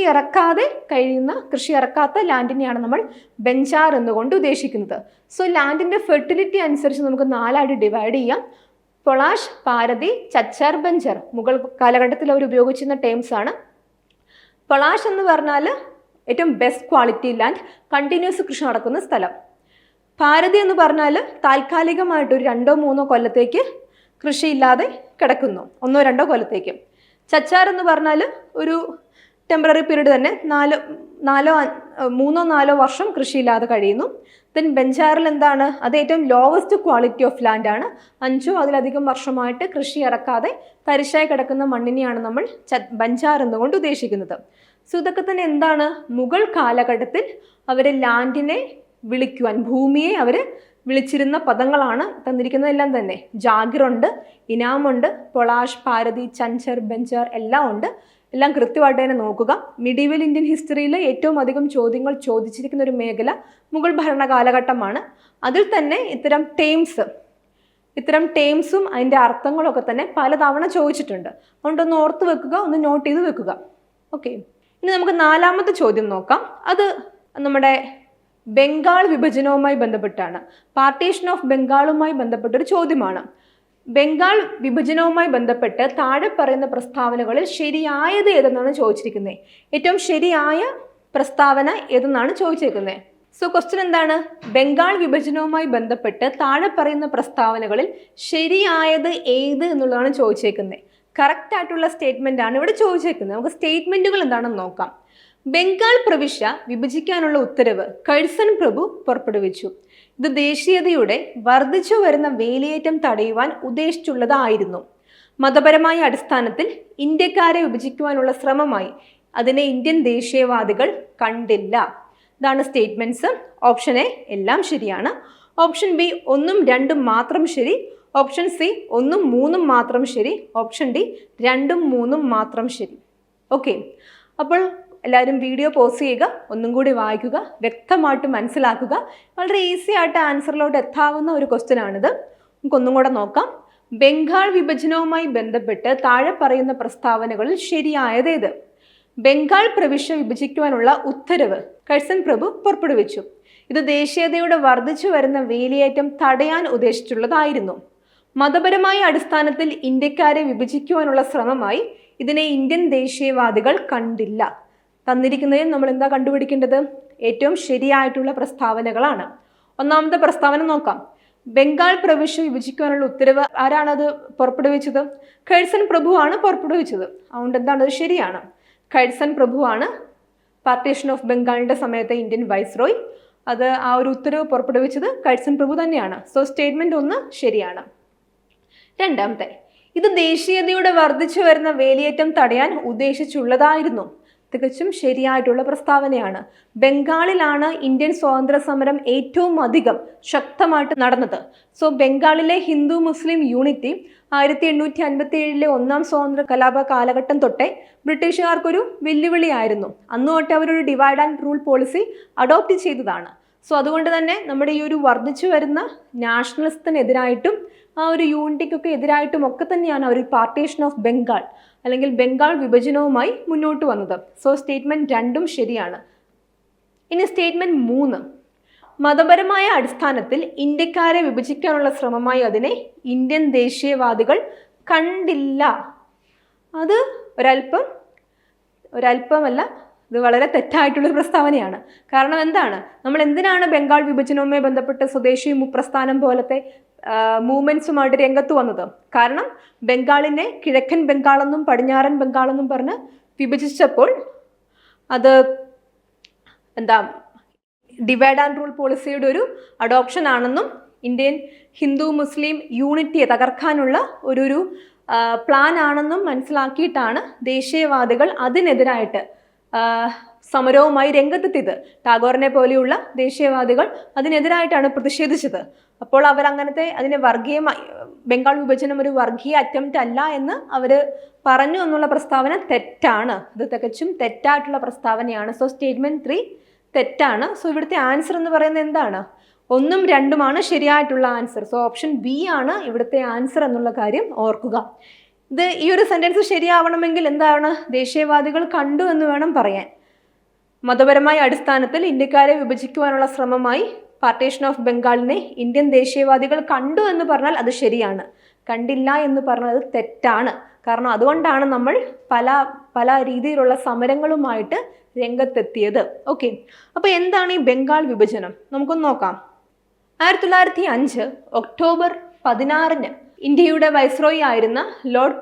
ഇറക്കാത്ത ലാൻഡിനെയാണ് നമ്മൾ ബെഞ്ചാർ എന്നുകൊണ്ട് ഉദ്ദേശിക്കുന്നത്. സോ ലാൻഡിൻ്റെ ഫെർട്ടിലിറ്റി അനുസരിച്ച് നമുക്ക് 4 ആയിട്ട് ഡിവൈഡ് ചെയ്യാം. പൊളാഷ്, പാരതി, ചച്ചാർ, ബെഞ്ചർ. മുഗൾ കാലഘട്ടത്തിൽ അവർ ഉപയോഗിച്ചിരുന്ന ടേംസ് ആണ്. പൊളാഷ് എന്ന് പറഞ്ഞാൽ ഏറ്റവും ബെസ്റ്റ് ക്വാളിറ്റി ലാൻഡ്, കണ്ടിന്യൂസ് കൃഷി നടക്കുന്ന സ്ഥലം. പാരതി എന്ന് പറഞ്ഞാൽ താൽക്കാലികമായിട്ട് ഒരു 2-3 കൊല്ലത്തേക്ക് കൃഷിയില്ലാതെ കിടക്കുന്നു, 1-2 കൊല്ലത്തേക്ക്. ചച്ചാർ എന്ന് പറഞ്ഞാൽ ഒരു ടെമ്പററി പീരീഡ് തന്നെ 3-4 വർഷം കൃഷിയില്ലാതെ കഴിയുന്നു. ദെൻ ബെഞ്ചാറിൽ എന്താണ്? അത് ഏറ്റവും ലോവസ്റ്റ് ക്വാളിറ്റി ഓഫ് ലാൻഡ് ആണ്. 5 അതിലധികം വർഷമായിട്ട് കൃഷി ഇറക്കാതെ തരിശായി കിടക്കുന്ന മണ്ണിനെയാണ് നമ്മൾ ബെഞ്ചാർ എന്നുകൊണ്ട് ഉദ്ദേശിക്കുന്നത്. സോ ഇതൊക്കെ തന്നെ എന്താണ്? മുഗൾ കാലഘട്ടത്തിൽ അവർ ലാൻഡിനെ വിളിക്കുവാൻ, ഭൂമിയെ അവർ വിളിച്ചിരുന്ന പദങ്ങളാണ് തന്നിരിക്കുന്നതെല്ലാം തന്നെ. ജാഗിറുണ്ട്, ഇനാമുണ്ട്, പൊളാഷ്, പാരതി, ചഞ്ചർ, ബെഞ്ചർ എല്ലാം ഉണ്ട്. എല്ലാം കൃത്യമായിട്ട് തന്നെ നോക്കുക. മിഡീവൽ ഇന്ത്യൻ ഹിസ്റ്ററിയിൽ ഏറ്റവും അധികം ചോദ്യങ്ങൾ ചോദിച്ചിരിക്കുന്ന ഒരു മേഖല മുഗൾ ഭരണ കാലഘട്ടമാണ്. അതിൽ തന്നെ ഇത്തരം ടേംസും അതിൻ്റെ അർത്ഥങ്ങളൊക്കെ തന്നെ പലതവണ ചോദിച്ചിട്ടുണ്ട്. അതുകൊണ്ടൊന്ന് ഓർത്ത് വെക്കുക, ഒന്ന് നോട്ട് ചെയ്ത് വെക്കുക. ഓക്കെ, ഇനി നമുക്ക് 4ാമത്തെ ചോദ്യം നോക്കാം. അത് നമ്മുടെ ബംഗാൾ വിഭജനവുമായി ബന്ധപ്പെട്ടാണ്. പാർട്ടീഷൻ ഓഫ് ബംഗാളുമായി ബന്ധപ്പെട്ടൊരു ചോദ്യമാണ്. ബംഗാൾ വിഭജനവുമായി ബന്ധപ്പെട്ട് താഴെ പറയുന്ന പ്രസ്താവനകളിൽ ശരിയായത് ഏതെന്നാണ് ചോദിച്ചിരിക്കുന്നത്. ഏറ്റവും ശരിയായ പ്രസ്താവന ഏതെന്നാണ് ചോദിച്ചിരിക്കുന്നത്. സോ ക്വസ്റ്റ്യൻ എന്താണ്? ബംഗാൾ വിഭജനവുമായി ബന്ധപ്പെട്ട് താഴെ പറയുന്ന പ്രസ്താവനകളിൽ ശരിയായത് ഏത് എന്നുള്ളതാണ് ചോദിച്ചേക്കുന്നത്. കറക്റ്റ് ആയിട്ടുള്ള സ്റ്റേറ്റ്മെന്റ് ആണ് ഇവിടെ ചോദിച്ചേക്കുന്നത്. നമുക്ക് സ്റ്റേറ്റ്മെന്റുകൾ എന്താണെന്ന് നോക്കാം. ബംഗാൾ പ്രവിശ്യ വിഭജിക്കാനുള്ള ഉത്തരവ് കഴ്സൺ പ്രഭു പുറപ്പെടുവിച്ചു. ഇത് ദേശീയതയുടെ വർദ്ധിച്ചു വരുന്ന വേലിയേറ്റം തടയുവാൻ ഉദ്ദേശിച്ചുള്ളതായിരുന്നു. മതപരമായ അടിസ്ഥാനത്തിൽ ഇന്ത്യക്കാരെ വിഭജിക്കുവാനുള്ള ശ്രമമായി അതിനെ ഇന്ത്യൻ ദേശീയവാദികൾ കണ്ടില്ല. ഇതാണ് സ്റ്റേറ്റ്മെന്റ്സ്. ഓപ്ഷൻ എ എല്ലാം ശരിയാണ്. ഓപ്ഷൻ ബി 1ഉം 2ഉം മാത്രം ശരി. ഓപ്ഷൻ സി 1ഉം 3ഉം മാത്രം ശരി. ഓപ്ഷൻ ഡി 2ഉം 3ഉം മാത്രം ശരി. ഓക്കെ, അപ്പോൾ എല്ലാവരും വീഡിയോ പോസ് ചെയ്യുക, ഒന്നും കൂടി വായിക്കുക, വ്യക്തമായിട്ട് മനസ്സിലാക്കുക. വളരെ ഈസി ആയിട്ട് ആൻസറിലോട്ട് എത്താവുന്ന ഒരു ക്വസ്റ്റ്യൻ ആണിത്. നമുക്കൊന്നും കൂടെ നോക്കാം. ബംഗാൾ വിഭജനവുമായി ബന്ധപ്പെട്ട് താഴെ പറയുന്ന പ്രസ്താവനകളിൽ ശരിയായതേത്? ബംഗാൾ പ്രവിശ്യ വിഭജിക്കുവാനുള്ള ഉത്തരവ് കഴ്സൺ പ്രഭു പുറപ്പെടുവിച്ചു. ഇത് ദേശീയതയുടെ വർദ്ധിച്ചു വരുന്ന വേലിയേറ്റം തടയാൻ ഉദ്ദേശിച്ചുള്ളതായിരുന്നു. മതപരമായ അടിസ്ഥാനത്തിൽ ഇന്ത്യക്കാരെ വിഭജിക്കുവാനുള്ള ശ്രമമായി ഇതിനെ ഇന്ത്യൻ ദേശീയവാദികൾ കണ്ടില്ല. തന്നിരിക്കുന്നതിൽ നമ്മൾ എന്താ കണ്ടുപിടിക്കേണ്ടത്? ഏറ്റവും ശരിയായിട്ടുള്ള പ്രസ്താവനകളാണ്. 1ാമത്തെ പ്രസ്താവന നോക്കാം. ബംഗാൾ പ്രവിശ്യ വിഭജിക്കുവാനുള്ള ഉത്തരവ് ആരാണത് പുറപ്പെടുവിച്ചത്? കഴ്സൺ പ്രഭുവാണ് പുറപ്പെടുവിച്ചത്. അതുകൊണ്ട് എന്താണ്? അത് ശരിയാണ്. കഴ്സൺ പ്രഭുവാണ് പാർട്ടീഷൻ ഓഫ് ബംഗാളിന്റെ സമയത്തെ ഇന്ത്യൻ വൈസ്രോയ്. അത് ആ ഒരു ഉത്തരവ് പുറപ്പെടുവിച്ചത് കഴ്സൺ പ്രഭു തന്നെയാണ്. സോ സ്റ്റേറ്റ്മെന്റ് 1 ശരിയാണ്. 2ാമത്തെ, ഇത് ദേശീയതയുടെ വർദ്ധിച്ചു വരുന്ന വേലിയേറ്റം തടയാൻ ഉദ്ദേശിച്ചുള്ളതായിരുന്നു. തികച്ചും ശരിയായിട്ടുള്ള പ്രസ്താവനയാണ്. ബംഗാളിലാണ് ഇന്ത്യൻ സ്വാതന്ത്ര്യ സമരം ഏറ്റവും അധികം ശക്തമായിട്ട് നടന്നത്. സോ ബംഗാളിലെ ഹിന്ദു മുസ്ലിം യൂണിറ്റി 1857 1ാം സ്വാതന്ത്ര്യ കലാപ കാലഘട്ടം തൊട്ടേ ബ്രിട്ടീഷുകാർക്കൊരു വെല്ലുവിളിയായിരുന്നു. അന്ന് തൊട്ടേ അവരൊരു divide and rule policy adopt ചെയ്തതാണ്. സോ അതുകൊണ്ട് തന്നെ നമ്മുടെ ഈ ഒരു വർദ്ധിച്ചു വരുന്ന നാഷണലിസത്തിനെതിരായിട്ടും ആ ഒരു യൂണിറ്റിക്കൊക്കെ എതിരായിട്ടും ഒക്കെ തന്നെയാണ് അവർ പാർട്ടീഷൻ ഓഫ് ബംഗാൾ അല്ലെങ്കിൽ ബംഗാൾ വിഭജനവുമായി മുന്നോട്ട് വന്നത്. സോ സ്റ്റേറ്റ്മെന്റ് 2ഉം ശരിയാണ്. ഇനി സ്റ്റേറ്റ്മെന്റ് 3, മതപരമായ അടിസ്ഥാനത്തിൽ ഇന്ത്യക്കാരെ വിഭജിക്കാനുള്ള ശ്രമമായി അതിനെ ഇന്ത്യൻ ദേശീയവാദികൾ കണ്ടില്ല. അത് ഒരല്പമല്ല, ഇത് വളരെ തെറ്റായിട്ടുള്ളൊരു പ്രസ്താവനയാണ്. കാരണം എന്താണ്? നമ്മൾ എന്തിനാണ് ബംഗാൾ വിഭജനവുമായി ബന്ധപ്പെട്ട് സ്വദേശി പ്രസ്ഥാനം പോലത്തെ മൂവ്മെൻറ്റ്സുമായിട്ട് രംഗത്ത് വന്നത്. കാരണം ബംഗാളിനെ കിഴക്കൻ ബംഗാളെന്നും പടിഞ്ഞാറൻ ബംഗാളെന്നും പറഞ്ഞ് വിഭജിച്ചപ്പോൾ അത് ഡിവൈഡ് ആൻഡ് റൂൾ പോളിസിയുടെ ഒരു അഡോപ്ഷൻ ആണെന്നും ഇന്ത്യൻ ഹിന്ദു മുസ്ലിം യൂണിറ്റിയെ തകർക്കാനുള്ള ഒരു പ്ലാൻ ആണെന്നും മനസ്സിലാക്കിയിട്ടാണ് ദേശീയവാദികൾ അതിനെതിരായിട്ട് സമരവുമായി രംഗത്തെത്തിയത്. ടാഗോറിനെ പോലെയുള്ള ദേശീയവാദികൾ അതിനെതിരായിട്ടാണ് പ്രതിഷേധിച്ചത്. അപ്പോൾ അതിനെ ബംഗാൾ വിഭജനം ഒരു വർഗീയ അറ്റംപ്റ്റ് അല്ല എന്ന് അവർ പറഞ്ഞു എന്നുള്ള പ്രസ്താവന തെറ്റാണ്. ഇത് തികച്ചും തെറ്റായിട്ടുള്ള പ്രസ്താവനയാണ്. സോ സ്റ്റേറ്റ്മെന്റ് 3 തെറ്റാണ്. സോ ഇവിടുത്തെ ആൻസർ എന്ന് പറയുന്നത് എന്താണ്? 1ഉം 2ഉമാണ് ശരിയായിട്ടുള്ള ആൻസർ. സോ ഓപ്ഷൻ ബി ആണ് ഇവിടുത്തെ ആൻസർ എന്നുള്ള കാര്യം ഓർക്കുക. ഈ ഒരു സെന്റൻസ് ശരിയാവണമെങ്കിൽ എന്താണ്? ദേശീയവാദികൾ കണ്ടു എന്ന് വേണം പറയാൻ. മതപരമായ അടിസ്ഥാനത്തിൽ ഇന്ത്യക്കാരെ വിഭജിക്കുവാനുള്ള ശ്രമമായി പാർട്ടീഷൻ ഓഫ് ബംഗാളിനെ ഇന്ത്യൻ ദേശീയവാദികൾ കണ്ടു എന്ന് പറഞ്ഞാൽ അത് ശരിയാണ്. കണ്ടില്ല എന്ന് പറഞ്ഞാൽ അത് തെറ്റാണ്. കാരണം അതുകൊണ്ടാണ് നമ്മൾ പല രീതിയിലുള്ള സമരങ്ങളുമായിട്ട് രംഗത്തെത്തിയത്. ഓക്കെ, അപ്പോൾ എന്താണ് ഈ ബംഗാൾ വിഭജനം? നമുക്കൊന്ന് നോക്കാം. 1905 ഒക്ടോബർ 16 ഇന്ത്യയുടെ വൈസ്രോയി ആയിരുന്ന ലോർഡ്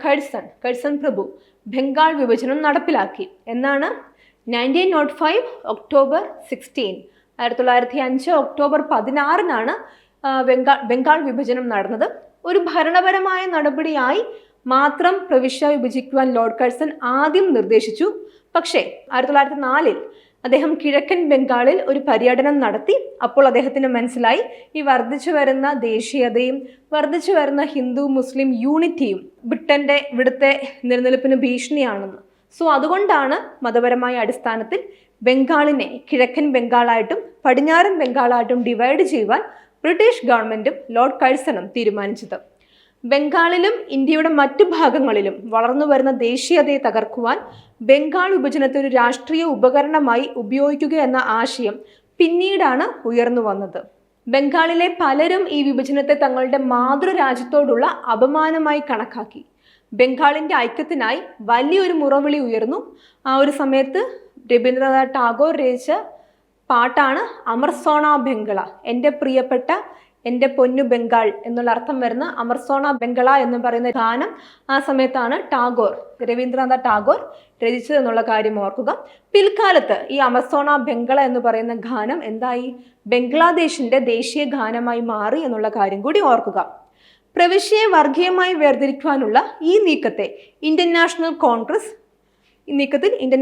കഴ്സൺ പ്രഭു ബംഗാൾ വിഭജനം നടപ്പിലാക്കി. എന്നാണ് 1905 ഒക്ടോബർ 16 1905 ഒക്ടോബർ 16 ബംഗാൾ വിഭജനം നടന്നത്. ഒരു ഭരണപരമായ നടപടിയായി മാത്രം പ്രവിശ്യ വിഭജിക്കുവാൻ ലോർഡ് കഴ്സൺ ആദ്യം നിർദ്ദേശിച്ചു. പക്ഷേ 1904 അദ്ദേഹം കിഴക്കൻ ബംഗാളിൽ ഒരു പര്യടനം നടത്തി. അപ്പോൾ അദ്ദേഹത്തിന് മനസ്സിലായി ഈ വർദ്ധിച്ചു വരുന്ന ദേശീയതയും വർദ്ധിച്ചു വരുന്ന ഹിന്ദു മുസ്ലിം യൂണിറ്റിയും ഇവിടുത്തെ നിലനിൽപ്പിന് ഭീഷണിയാണെന്ന്. സോ അതുകൊണ്ടാണ് മതപരമായ അടിസ്ഥാനത്തിൽ ബംഗാളിനെ കിഴക്കൻ ബംഗാളായിട്ടും പടിഞ്ഞാറൻ ബംഗാളായിട്ടും ഡിവൈഡ് ചെയ്യുവാൻ ബ്രിട്ടീഷ് ഗവൺമെൻറ്റും ലോർഡ് കഴ്സണും തീരുമാനിച്ചത്. ബംഗാളിലും ഇന്ത്യയുടെ മറ്റു ഭാഗങ്ങളിലും വളർന്നു വരുന്ന ദേശീയതയെ തകർക്കുവാൻ ബംഗാൾ വിഭജനത്തെ ഒരു രാഷ്ട്രീയ ഉപകരണമായി ഉപയോഗിക്കുക എന്ന ആശയം പിന്നീടാണ് ഉയർന്നു വന്നത്. ബംഗാളിലെ പലരും ഈ വിഭജനത്തെ തങ്ങളുടെ മാതൃരാജ്യത്തോടുള്ള അപമാനമായി കണക്കാക്കി. ബംഗാളിൻ്റെ ഐക്യത്തിനായി വലിയൊരു മുറവിളി ഉയർന്നു. ആ ഒരു സമയത്ത് രവീന്ദ്രനാഥ് ടാഗോർ രചിച്ച പാട്ടാണ് അമർ സോണ ബംഗള, എൻ്റെ പൊന്നു ബംഗാൾ എന്നുള്ള അർത്ഥം വരുന്ന അമർ സോണ ബംഗള എന്ന് പറയുന്ന ഗാനം ആ സമയത്താണ് രവീന്ദ്രനാഥ് ടാഗോർ രചിച്ചത് എന്നുള്ള കാര്യം ഓർക്കുക. പിൽക്കാലത്ത് ഈ അമർ സോണ ബംഗള എന്ന് പറയുന്ന ഗാനം എന്തായി? ബംഗ്ലാദേശിൻ്റെ ദേശീയ ഗാനമായി മാറി എന്നുള്ള കാര്യം കൂടി ഓർക്കുക. പ്രവിശ്യയെ വർഗീയമായി വേർതിരിക്കുവാനുള്ള ഈ നീക്കത്തിൽ ഇന്ത്യൻ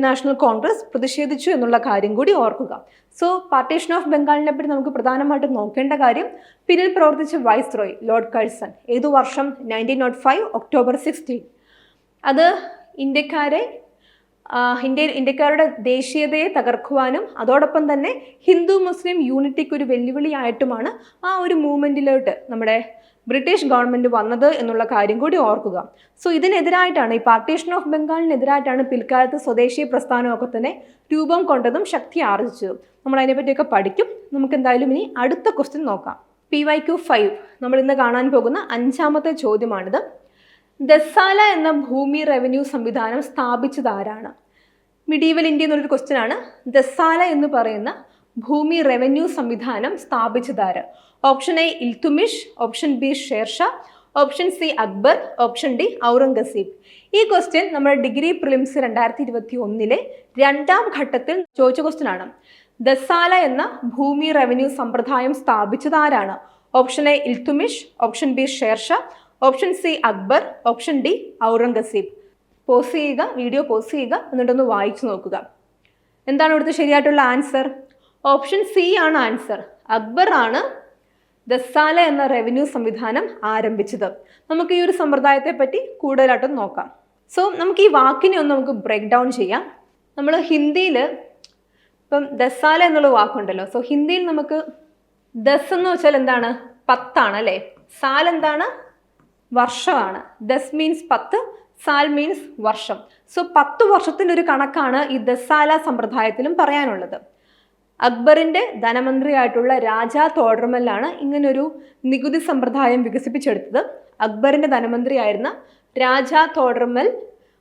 നാഷണൽ കോൺഗ്രസ് പ്രതിഷേധിച്ചു എന്നുള്ള കാര്യം കൂടി ഓർക്കുക. സോ പാർട്ടീഷൻ ഓഫ് ബംഗാളിനെ പറ്റി നമുക്ക് പ്രധാനമായിട്ടും നോക്കേണ്ട കാര്യം പിന്നിൽ പ്രവർത്തിച്ച വൈസ്രോയ് ലോർഡ് കഴ്സൺ. ഏതു വർഷം? 1905 ഒക്ടോബർ 16. അത് ഇന്ത്യക്കാരുടെ ദേശീയതയെ തകർക്കുവാനും അതോടൊപ്പം തന്നെ ഹിന്ദു മുസ്ലിം യൂണിറ്റിക്ക് ഒരു വെല്ലുവിളിയായിട്ടുമാണ് ആ ഒരു മൂവ്മെൻറ്റിലോട്ട് നമ്മുടെ ബ്രിട്ടീഷ് ഗവൺമെൻറ് വന്നത് എന്നുള്ള കാര്യം കൂടി ഓർക്കുക. സോ ഇതിനെതിരായിട്ടാണ്, ഈ പാർട്ടീഷൻ ഓഫ് ബംഗാളിനെതിരായിട്ടാണ് പിൽക്കാലത്ത് സ്വദേശി പ്രസ്ഥാനമൊക്കെ തന്നെ രൂപം കൊണ്ടതും ശക്തി ആർജിച്ചതും. നമ്മൾ അതിനെപ്പറ്റിയൊക്കെ പഠിക്കും. നമുക്ക് എന്തായാലും ഇനി അടുത്ത ക്വസ്റ്റ്യൻ നോക്കാം. PYQ 5 നമ്മൾ ഇന്ന് കാണാൻ പോകുന്ന 5ാമത്തെ ചോദ്യമാണിത്. ദസാല എന്ന ഭൂമി റവന്യൂ സംവിധാനം സ്ഥാപിച്ചത് ആരാണ്? മിഡീവൽ ഇന്ത്യ എന്നൊരു ക്വസ്റ്റ്യൻ ആണ്. ദസാല എന്ന് പറയുന്ന ഭൂമി റവന്യൂ സംവിധാനം സ്ഥാപിച്ചതാര്? Option A Iltutmish, option B Sher Shah, option C Akbar, option D Aurangzeb. ഈ ക്വസ്റ്റ്യൻ നമ്മുടെ ഡിഗ്രി പ്രിലിംസ് 2021 2ാം ഘട്ടത്തിൽ ചോദിച്ച ക്വസ്റ്റ്യൻ ആണ്. ദസാല എന്ന ഭൂമി റവന്യൂ സമ്പ്രദായം സ്ഥാപിച്ചത് ആരാണ്? Option A Iltutmish, option B Sher Shah, option C Akbar, option D Aurangzeb. Video pause ചെയ്യുക, എന്നിട്ടൊന്ന് വായിച്ചു നോക്കുക. എന്താണ് ഇവിടുത്തെ ശരിയായിട്ടുള്ള ആൻസർ? ഓപ്ഷൻ സി ആണ് ആൻസർ. അക്ബർ ആണ് ദസാല എന്ന റവന്യൂ സംവിധാനം ആരംഭിച്ചത്. നമുക്ക് ഈ ഒരു സമ്പ്രദായത്തെ പറ്റി കൂടുതലായിട്ടും നോക്കാം. സോ നമുക്ക് ഈ വാക്കിനെ ഒന്ന് നമുക്ക് ബ്രേക്ക് ഡൗൺ ചെയ്യാം. നമ്മൾ ഹിന്ദിയിൽ ഇപ്പം ദസാല എന്നുള്ള വാക്കുണ്ടല്ലോ. സോ ഹിന്ദിയിൽ നമുക്ക് ദസ് എന്ന് വെച്ചാൽ എന്താണ്? 10 ആണ് അല്ലേ? സാൽ എന്താണ്? വർഷമാണ്. ദസ് മീൻസ് 10, സാൽ മീൻസ് വർഷം. സോ 10 വർഷത്തിൻ്റെ ഒരു കണക്കാണ് ഈ ദസാല സമ്പ്രദായത്തിലും പറയാനുള്ളത്. അക്ബറിൻ്റെ ധനമന്ത്രിയായിട്ടുള്ള രാജാ തോഡർമലാണ് ഇങ്ങനൊരു നികുതി സമ്പ്രദായം വികസിപ്പിച്ചെടുത്തത്. അക്ബറിൻ്റെ ധനമന്ത്രിയായിരുന്ന രാജാ തോഡർമൽ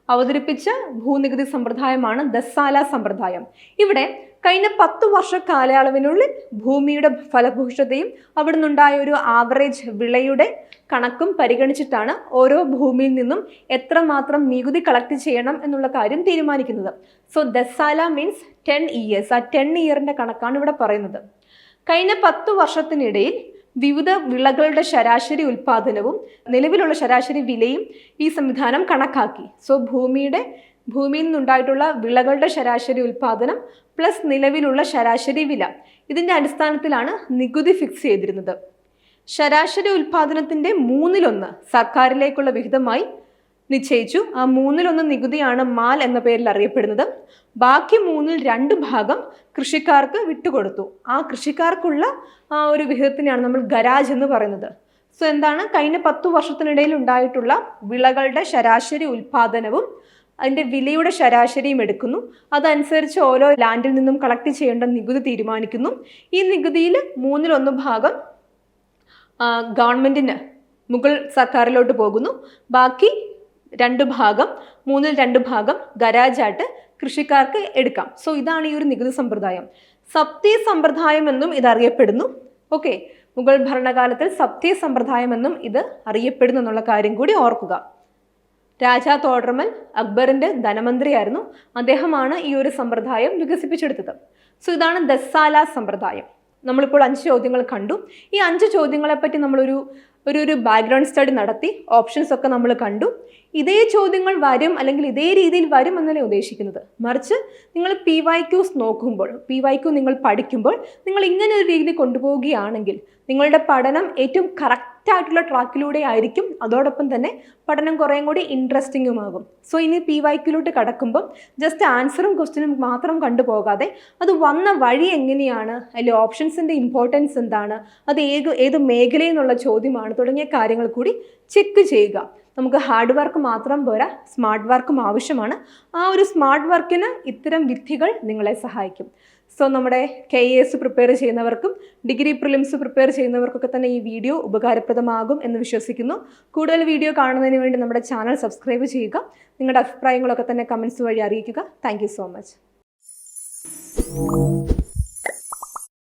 അവതരിപ്പിച്ച ഭൂനികുതി സമ്പ്രദായമാണ് ദസാല സമ്പ്രദായം. ഇവിടെ കഴിഞ്ഞ 10 വർഷ കാലയളവിനുള്ളിൽ ഭൂമിയുടെ ഫലഭൂയിഷ്ഠതയും അവിടെ നിന്നുണ്ടായ ഒരു ആവറേജ് വിളയുടെ കണക്കും പരിഗണിച്ചിട്ടാണ് ഓരോ ഭൂമിയിൽ നിന്നും എത്രമാത്രം നികുതി കളക്ട് ചെയ്യണം എന്നുള്ള കാര്യം തീരുമാനിക്കുന്നത്. So dahsala means 10 years. ആ 10 ഇയറിൻ്റെ കണക്കാണ് ഇവിടെ പറയുന്നത്. കഴിഞ്ഞ 10 വർഷത്തിനിടയിൽ വിവിധ വിളകളുടെ ശരാശരി ഉൽപ്പാദനവും നിലവിലുള്ള ശരാശരി വിലയും ഈ സംവിധാനം കണക്കാക്കി. സോ ഭൂമിയിൽ നിന്നുണ്ടായിട്ടുള്ള വിളകളുടെ ശരാശരി ഉൽപ്പാദനം പ്ലസ് നിലവിലുള്ള ശരാശരി വില, ഇതിൻ്റെ അടിസ്ഥാനത്തിലാണ് നികുതി ഫിക്സ് ചെയ്തിരുന്നത്. ശരാശരി ഉൽപ്പാദനത്തിൻ്റെ 1/3 സർക്കാരിലേക്കുള്ള വിഹിതമായി നിശ്ചയിച്ചു. ആ 1/3 നികുതിയാണ് മാൽ എന്ന പേരിൽ അറിയപ്പെടുന്നത്. ബാക്കി 2/3 കൃഷിക്കാർക്ക് വിട്ടുകൊടുത്തു. ആ കൃഷിക്കാർക്കുള്ള ആ ഒരു വിഹിതത്തിനെയാണ് നമ്മൾ ഗരാജ് എന്ന് പറയുന്നത്. സോ എന്താണ്, കഴിഞ്ഞ 10 വർഷത്തിനിടയിൽ ഉണ്ടായിട്ടുള്ള വിളകളുടെ ശരാശരി ഉൽപ്പാദനവും അതിൻ്റെ വിലയുടെ ശരാശരിയും എടുക്കുന്നു. അതനുസരിച്ച് ഓരോ ലാൻഡിൽ നിന്നും കളക്ട് ചെയ്യേണ്ട നികുതി തീരുമാനിക്കുന്നു. ഈ നികുതിയിൽ 1/3 ഗവൺമെൻറ്റിന് മുഗൾ സർക്കാരിലോട്ട് പോകുന്നു. ബാക്കി 2/3 ഗരാജായിട്ട് കൃഷിക്കാർക്ക് എടുക്കാം. സോ ഇതാണ് ഈ ഒരു നികുതി സമ്പ്രദായം. സബ്തി സമ്പ്രദായം എന്നും ഇത് അറിയപ്പെടുന്നു. ഓക്കെ, മുഗൾ ഭരണകാലത്തിൽ സബ്തി സമ്പ്രദായം എന്നും ഇത് അറിയപ്പെടുന്നു എന്നുള്ള കാര്യം കൂടി ഓർക്കുക. രാജാ തോഡർമൽ അക്ബറിൻ്റെ ധനമന്ത്രിയായിരുന്നു. അദ്ദേഹമാണ് ഈ ഒരു സമ്പ്രദായം വികസിപ്പിച്ചെടുത്തത്. സോ ഇതാണ് ദസാല സമ്പ്രദായം. നമ്മളിപ്പോൾ 5 ചോദ്യങ്ങൾ കണ്ടു. ഈ 5 ചോദ്യങ്ങളെപ്പറ്റി നമ്മളൊരു ബാക്ക്ഗ്രൗണ്ട് സ്റ്റഡി നടത്തി. ഓപ്ഷൻസ് ഒക്കെ നമ്മൾ കണ്ടു. ഇതേ ചോദ്യങ്ങൾ വരും അല്ലെങ്കിൽ ഇതേ രീതിയിൽ വരും എന്നല്ല ഉദ്ദേശിക്കുന്നത്. മറിച്ച് നിങ്ങൾ PYQs നോക്കുമ്പോൾ, PYQ നിങ്ങൾ പഠിക്കുമ്പോൾ നിങ്ങൾ ഇങ്ങനെ ഒരു രീതി കൊണ്ടുപോവുകയാണെങ്കിൽ നിങ്ങളുടെ പഠനം ഏറ്റവും കറക്റ്റായിട്ടുള്ള ട്രാക്കിലൂടെ ആയിരിക്കും. അതോടൊപ്പം തന്നെ പഠനം കുറേയും കൂടി ഇൻട്രസ്റ്റിങ്ങുമാകും. സോ ഇനി PYQലോട്ട് കടക്കുമ്പം ജസ്റ്റ് ആൻസറും ക്വസ്റ്റ്യനും മാത്രം കണ്ടുപോകാതെ അത് വന്ന വഴി എങ്ങനെയാണ്, അതിൽ ഓപ്ഷൻസിൻ്റെ ഇമ്പോർട്ടൻസ് എന്താണ്, അത് ഏത് മേഖലയിൽ നിന്നുള്ള ചോദ്യമാണ് തുടങ്ങിയ കാര്യങ്ങൾ കൂടി ചെക്ക് ചെയ്യുക. നമുക്ക് ഹാർഡ് വർക്ക് മാത്രം പോരാ, സ്മാർട്ട് വർക്കും ആവശ്യമാണ്. ആ ഒരു സ്മാർട്ട് വർക്കിന് ഇത്തരം വിദ്യകൾ നിങ്ങളെ സഹായിക്കും. സോ നമ്മുടെ KAS പ്രിപ്പയർ ചെയ്യുന്നവർക്കും ഡിഗ്രി പ്രിലിംസ് പ്രിപ്പയർ ചെയ്യുന്നവർക്കൊക്കെ തന്നെ ഈ വീഡിയോ ഉപകാരപ്രദമാകും എന്ന് വിശ്വസിക്കുന്നു. കൂടുതൽ വീഡിയോ കാണുന്നതിന് വേണ്ടി നമ്മുടെ ചാനൽ സബ്സ്ക്രൈബ് ചെയ്യുക. നിങ്ങളുടെ അഭിപ്രായങ്ങളൊക്കെ തന്നെ കമൻസ് വഴി അറിയിക്കുക. Thank you so much.